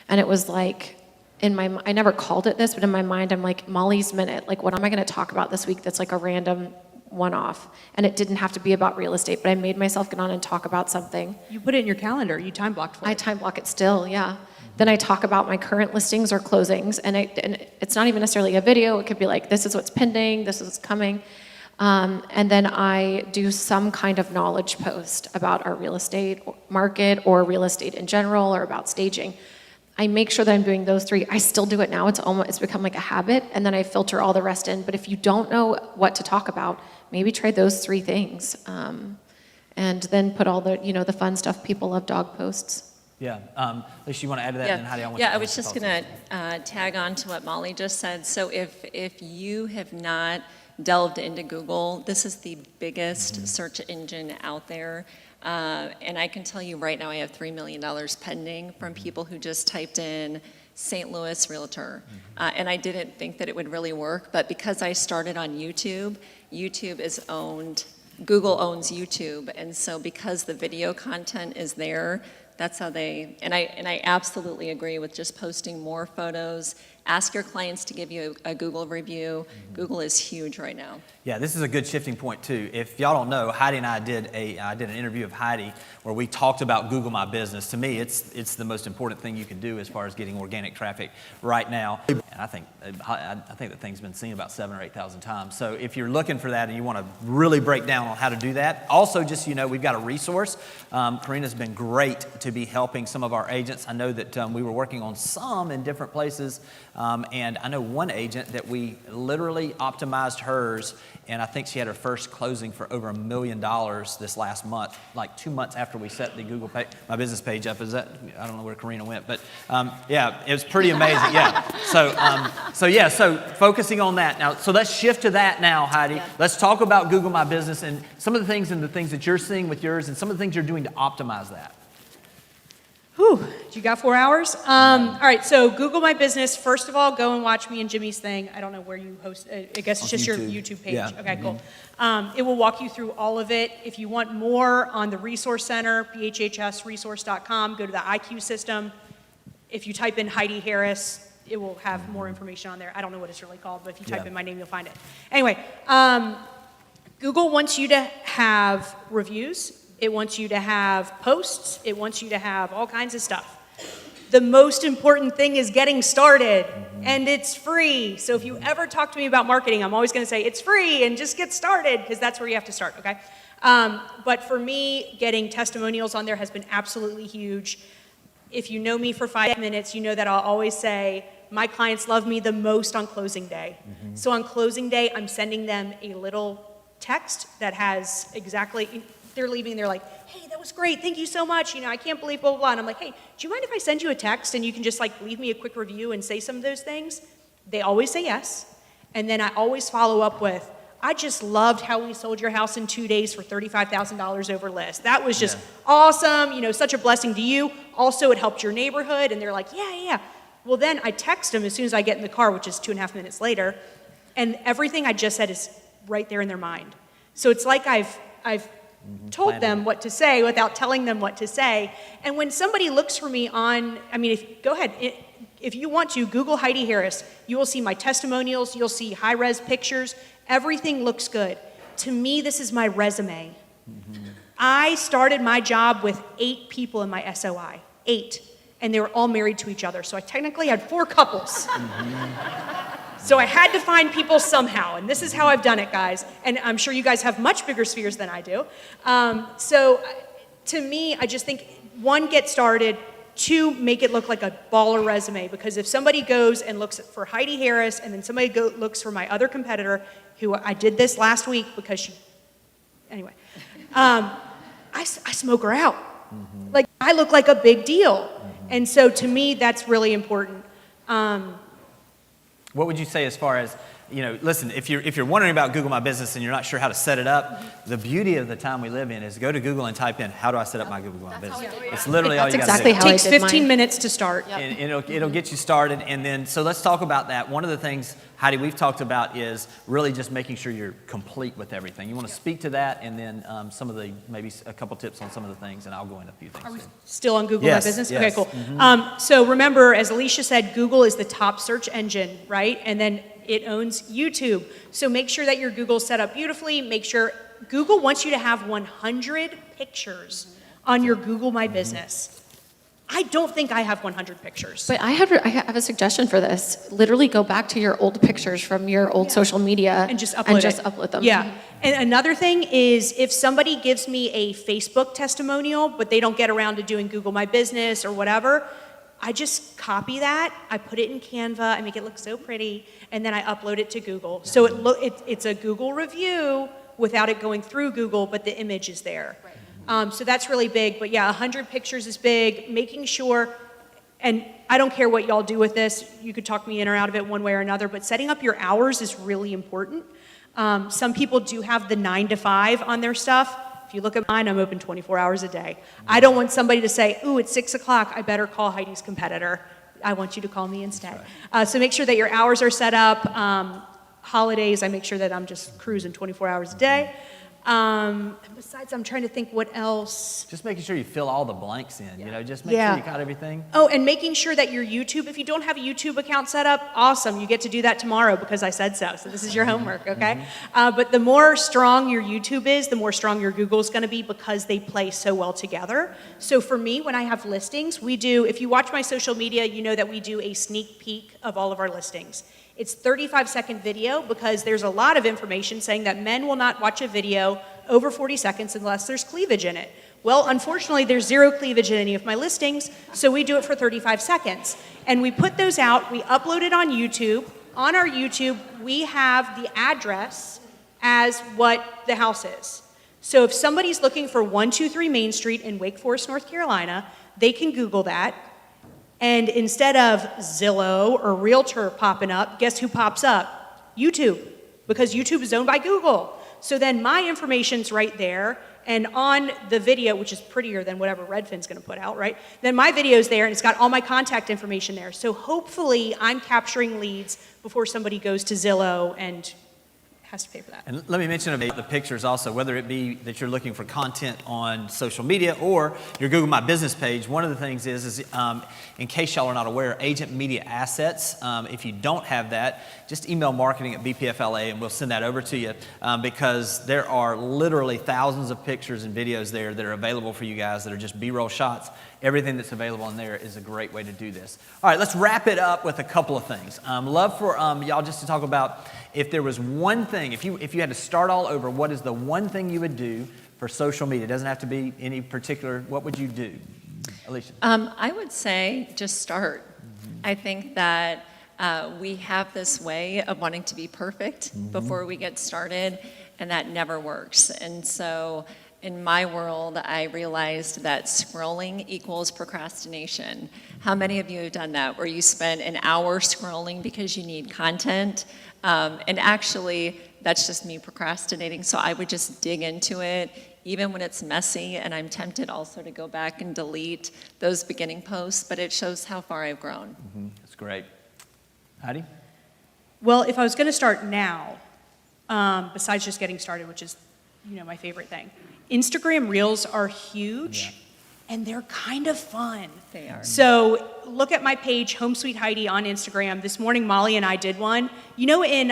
And it was like, I never called it this, but in my mind, I'm like, Molly's Minute. Like, what am I going to talk about this week that's like a random one-off? And it didn't have to be about real estate, but I made myself get on and talk about something. You put it in your calendar. You time blocked for it. I time block it still, yeah. Then I talk about my current listings or closings, and it's not even necessarily a video. It could be like, this is what's pending, this is what's coming. And then I do some kind of knowledge post about our real estate market or real estate in general, or about staging. I make sure that I'm doing those 3. I still do it now. It's become like a habit, and then I filter all the rest in. But if you don't know what to talk about, maybe try those 3 things, and then put all the, you know, the fun stuff. People love dog posts. Yeah, Lisa, you want to add to that? Yeah, And Heidi, I want yeah. you I was just going to tag on to what Molly just said. So if you have not delved into Google, this is the biggest search engine out there. And I can tell you right now, I have $3 million pending from people who just typed in St. Louis Realtor. And I didn't think that it would really work, but because I started on YouTube, YouTube is owned, Google owns YouTube. And so because the video content is there, that's how they, and I absolutely agree with just posting more photos. Ask your clients to give you a Google review. Google is huge right now. Yeah, this is a good shifting point too. If y'all don't know, Heidi and I did an interview of Heidi where we talked about Google My Business. To me, it's the most important thing you can do as far as getting organic traffic right now. And I think the thing's been seen about 7,000 or 8,000 times. So if you're looking for that and you want to really break down on how to do that, also just, you know, we've got a resource. Karina's been great to be helping some of our agents. I know that we were working on some in different places. And I know one agent that we literally optimized hers, and I think she had her first closing for over $1 million this last month, like 2 months after we set the Google My Business page up. I don't know where Karina went, but yeah, it was pretty amazing. Yeah. So focusing on that now. So let's shift to that now, Heidi. Yeah. Let's talk about Google My Business and some of the things that you're seeing with yours, and some of the things you're doing to optimize that. Whew, you got 4 hours? All right, so Google My Business. First of all, go and watch me and Jimmy's thing. I don't know where you host. I guess it's just your YouTube page. Yeah. Okay, cool. It will walk you through all of it. If you want more on the Resource Center, bhhsresource.com, go to the IQ system. If you type in Heidi Harris, it will have more information on there. I don't know what it's really called, but if you type in my name, you'll find it. Anyway, Google wants you to have reviews. It wants you to have posts. It wants you to have all kinds of stuff. The most important thing is getting started, and it's free. So if you ever talk to me about marketing, I'm always going to say it's free and just get started, because that's where you have to start, okay? But for me, getting testimonials on there has been absolutely huge. If you know me for 5 minutes, you know that I'll always say, my clients love me the most on closing day. So on closing day, I'm sending them a little text that has exactly, they're leaving, they're like, hey, that was great, thank you so much, you know, I can't believe blah, blah, blah. And I'm like, hey, do you mind if I send you a text and you can just like leave me a quick review and say some of those things? They always say yes. And then I always follow up with, I just loved how we sold your house in 2 days for $35,000 over list. That was just awesome, you know, such a blessing to you. Also, it helped your neighborhood. And they're like, yeah. Well, then I text them as soon as I get in the car, which is 2.5 minutes later, and everything I just said is right there in their mind. So it's like I've told them what to say without telling them what to say. And when somebody looks for me on, I mean, go ahead, if you want to, Google Heidi Harris. You will see my testimonials, you'll see high-res pictures. Everything looks good. To me, this is my resume. I started my job with 8 people in my SOI, 8, and they were all married to each other. So I technically had 4 couples. So I had to find people somehow, and this is how I've done it, guys. And I'm sure you guys have much bigger spheres than I do. So to me, I just think, 1, get started, 2, make it look like a baller resume, because if somebody goes and looks for Heidi Harris and then somebody looks for my other competitor, who I did this last week because she, anyway, I smoke her out. Like, I look like a big deal. And so to me, that's really important. What would you say as far as, listen, if you're wondering about Google My Business and you're not sure how to set it up, the beauty of the time we live in is go to Google and type in, how do I set up my Google My Business? It's literally all you got to do. It takes 15 minutes to start. And it'll get you started. And then, so let's talk about that. One of the things, Heidi, we've talked about is really just making sure you're complete with everything. You want to speak to that, and then maybe a couple tips on some of the things, and I'll go into a few things. Are we still on Google Yes, My Business? yes. Okay, cool. So remember, as Alicia said, Google is the top search engine, right? And then it owns YouTube. So make sure that your Google's set up beautifully. Make sure Google wants you to have 100 pictures on your Google My Business. I don't think I have 100 pictures. But I have a suggestion for this. Literally go back to your old pictures from your old social media and just upload them. Yeah. And another thing is, if somebody gives me a Facebook testimonial, but they don't get around to doing Google My Business or whatever, I just copy that, I put it in Canva, I make it look so pretty, and then I upload it to Google. So it's a Google review without it going through Google, but the image is there. Right. So that's really big. But yeah, 100 pictures is big. Making sure, and I don't care what y'all do with this, you could talk me in or out of it one way or another, but setting up your hours is really important. Some people do have the 9 to 5 on their stuff. If you look at mine, I'm open 24 hours a day. I don't want somebody to say, ooh, it's 6 o'clock, I better call Heidi's competitor. I want you to call me instead. Right. So make sure that your hours are set up. Holidays, I make sure that I'm just cruising 24 hours a day. And besides, I'm trying to think what else. Just making sure you fill all the blanks in, just make sure you got everything. Oh, and making sure that your YouTube, if you don't have a YouTube account set up, awesome, you get to do that tomorrow because I said so. So this is your homework, okay? But the more strong your YouTube is, the more strong your Google is going to be because they play so well together. So for me, when I have listings, if you watch my social media, you know that we do a sneak peek of all of our listings. It's 35-second video because there's a lot of information saying that men will not watch a video over 40 seconds unless there's cleavage in it. Well, unfortunately, there's 0 cleavage in any of my listings, so we do it for 35 seconds. And we put those out, we upload it on YouTube. On our YouTube, we have the address as what the house is. So if somebody's looking for 123 Main Street in Wake Forest, North Carolina, they can Google that. And instead of Zillow or Realtor popping up, guess who pops up? YouTube, because YouTube is owned by Google. So then my information's right there, and on the video, which is prettier than whatever Redfin's gonna put out, right? Then my video's there, and it's got all my contact information there. So hopefully I'm capturing leads before somebody goes to Zillow and has to pay for that. And let me mention about the pictures also, whether it be that you're looking for content on social media or your Google My Business page. One of the things is in case y'all are not aware, agent media assets. If you don't have that, just email marketing@bpfla and we'll send that over to you because there are literally thousands of pictures and videos there that are available for you guys that are just B-roll shots. Everything that's available in there is a great way to do this. All right, let's wrap it up with a couple of things. Love for y'all just to talk about if there was one thing, if you had to start all over, what is the one thing you would do for social media? It doesn't have to be any particular, what would you do? Alicia? I would say just start. I think that we have this way of wanting to be perfect before we get started, and that never works. And so in my world, I realized that scrolling equals procrastination. How many of you have done that, where you spend an hour scrolling because you need content? And actually, that's just me procrastinating. So I would just dig into it, even when it's messy. And I'm tempted also to go back and delete those beginning posts, but it shows how far I've grown. That's great. Heidi? Well, if I was going to start now, besides just getting started, which is my favorite thing. Instagram Reels are huge. And they're kind of fun. They are. So look at my page, Home Sweet Heidi on Instagram. This morning, Molly and I did one. In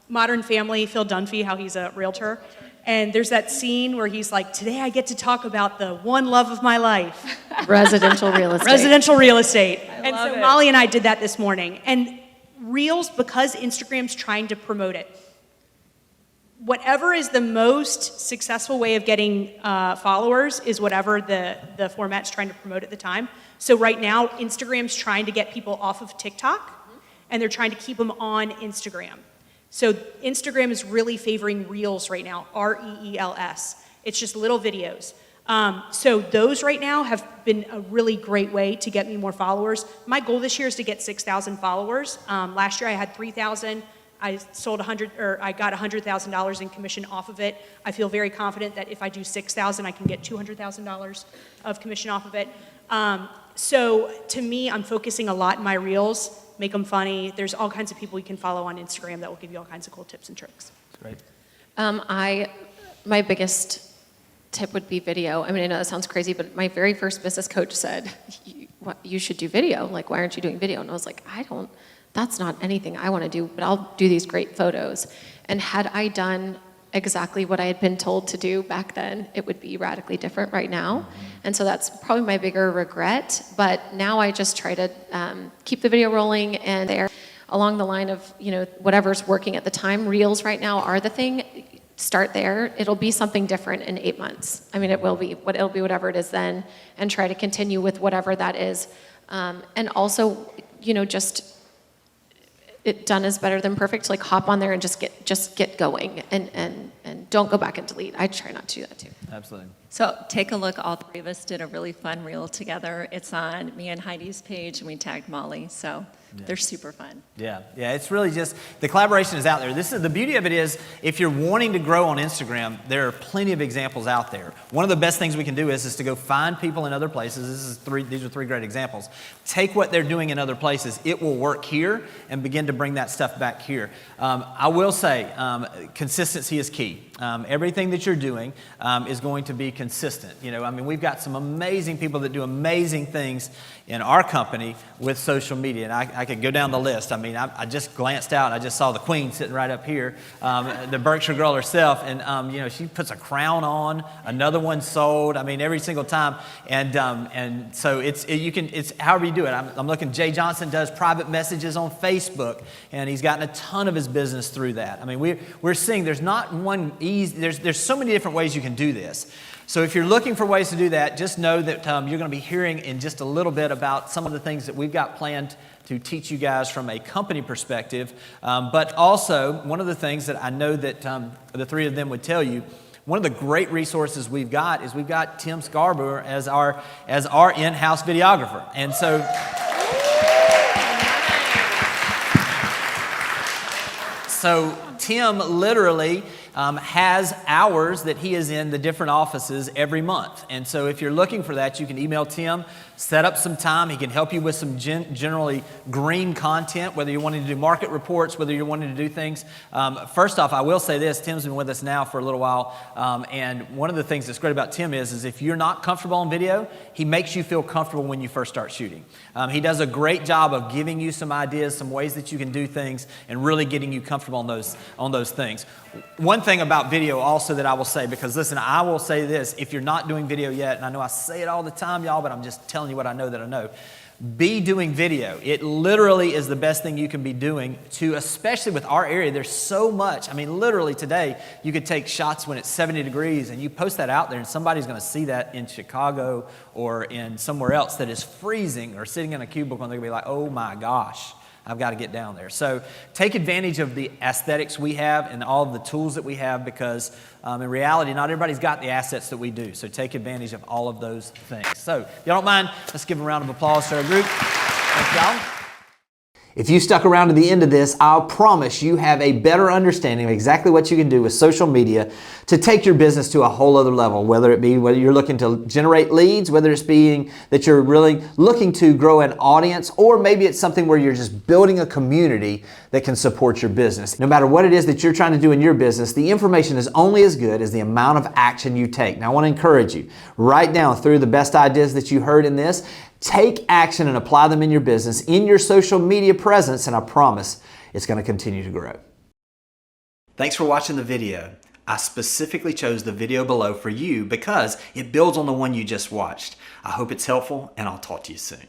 Modern Family, Phil Dunphy, how he's a realtor. And there's that scene where he's like, today I get to talk about the one love of my life. Residential real estate. Residential real estate. I love it. Molly and I did that this morning. And Reels, because Instagram's trying to promote it, whatever is the most successful way of getting followers is whatever the format's trying to promote at the time. So right now, Instagram's trying to get people off of TikTok, and they're trying to keep them on Instagram. So Instagram is really favoring Reels right now, Reels. It's just little videos. So those right now have been a really great way to get me more followers. My goal this year is to get 6,000 followers. Last year I had 3,000. I sold I got $100,000 in commission off of it. I feel very confident that if I do 6,000, I can get $200,000 of commission off of it. So to me, I'm focusing a lot in my Reels, make them funny. There's all kinds of people you can follow on Instagram that will give you all kinds of cool tips and tricks. Great. My biggest tip would be video. I mean, I know that sounds crazy, but my very first business coach said, you should do video. Like, why aren't you doing video? And I was like, that's not anything I want to do, but I'll do these great photos. And had I done exactly what I had been told to do back then, it would be radically different right now. And so that's probably my bigger regret. But now I just try to keep the video rolling, and there along the line of, whatever's working at the time. Reels right now are the thing. Start there. It'll be something different in 8 months. I mean, it'll be whatever it is then, and try to continue with whatever that is. And also, just it done is better than perfect. Like, hop on there and just get going, and don't go back and delete. I try not to do that too. Absolutely. So take a look. All three of us did a really fun reel together. It's on me and Heidi's page, and we tagged Molly. So they're super fun. Yeah, it's really just, the collaboration is out there. The beauty of it is, if you're wanting to grow on Instagram, there are plenty of examples out there. One of the best things we can do is to go find people in other places. These are three great examples. Take what they're doing in other places. It will work here, and begin to bring that stuff back here. I will say, consistency is key. Everything that you're doing is going to be consistent. We've got some amazing people that do amazing things in our company with social media, and I could go down the list. I just glanced out, and I just saw the Queen sitting right up here, the Berkshire girl herself, and she puts a crown on. Another one sold. Every single time, and so it's however you do it. I'm looking. Jay Johnson does private messages on Facebook, and he's gotten a ton of his business through that. We're seeing there's not one easy. There's so many different ways you can do this. So if you're looking for ways to do that, just know that you're going to be hearing in just a little bit about some of the things that we've got planned to teach you guys from a company perspective. But also, one of the things that I know that the three of them would tell you, one of the great resources we've got is we've got Tim Scarborough as our in-house videographer. And so Tim literally has hours that he is in the different offices every month. And so if you're looking for that, you can email Tim, set up some time. He can help you with some generally green content, whether you're wanting to do market reports, whether you're wanting to do things. First off, I will say this, Tim's been with us now for a little while. And one of the things that's great about Tim is if you're not comfortable on video, he makes you feel comfortable when you first start shooting. He does a great job of giving you some ideas, some ways that you can do things, and really getting you comfortable on those things. One thing about video also that I will say, because listen, I will say this, if you're not doing video yet, and I know I say it all the time, y'all, but I'm just telling you what I know that I know. Be doing video. It literally is the best thing you can be doing especially with our area. There's so much. Literally today, you could take shots when it's 70 degrees and you post that out there, and somebody's going to see that in Chicago or in somewhere else that is freezing or sitting in a cubicle, and they're going to be like, oh my gosh, I've got to get down there. So take advantage of the aesthetics we have and all of the tools that we have, because in reality, not everybody's got the assets that we do. So take advantage of all of those things. So if y'all don't mind, let's give a round of applause to our group. Thank y'all. If you stuck around to the end of this, I'll promise you have a better understanding of exactly what you can do with social media to take your business to a whole other level, whether you're looking to generate leads, whether it's being that you're really looking to grow an audience, or maybe it's something where you're just building a community that can support your business. No matter what it is that you're trying to do in your business, the information is only as good as the amount of action you take. Now, I want to encourage you, write down through the best ideas that you heard in this. Take action and apply them in your business, in your social media presence, and I promise it's going to continue to grow. Thanks for watching the video. I specifically chose the video below for you because it builds on the one you just watched. I hope it's helpful, and I'll talk to you soon.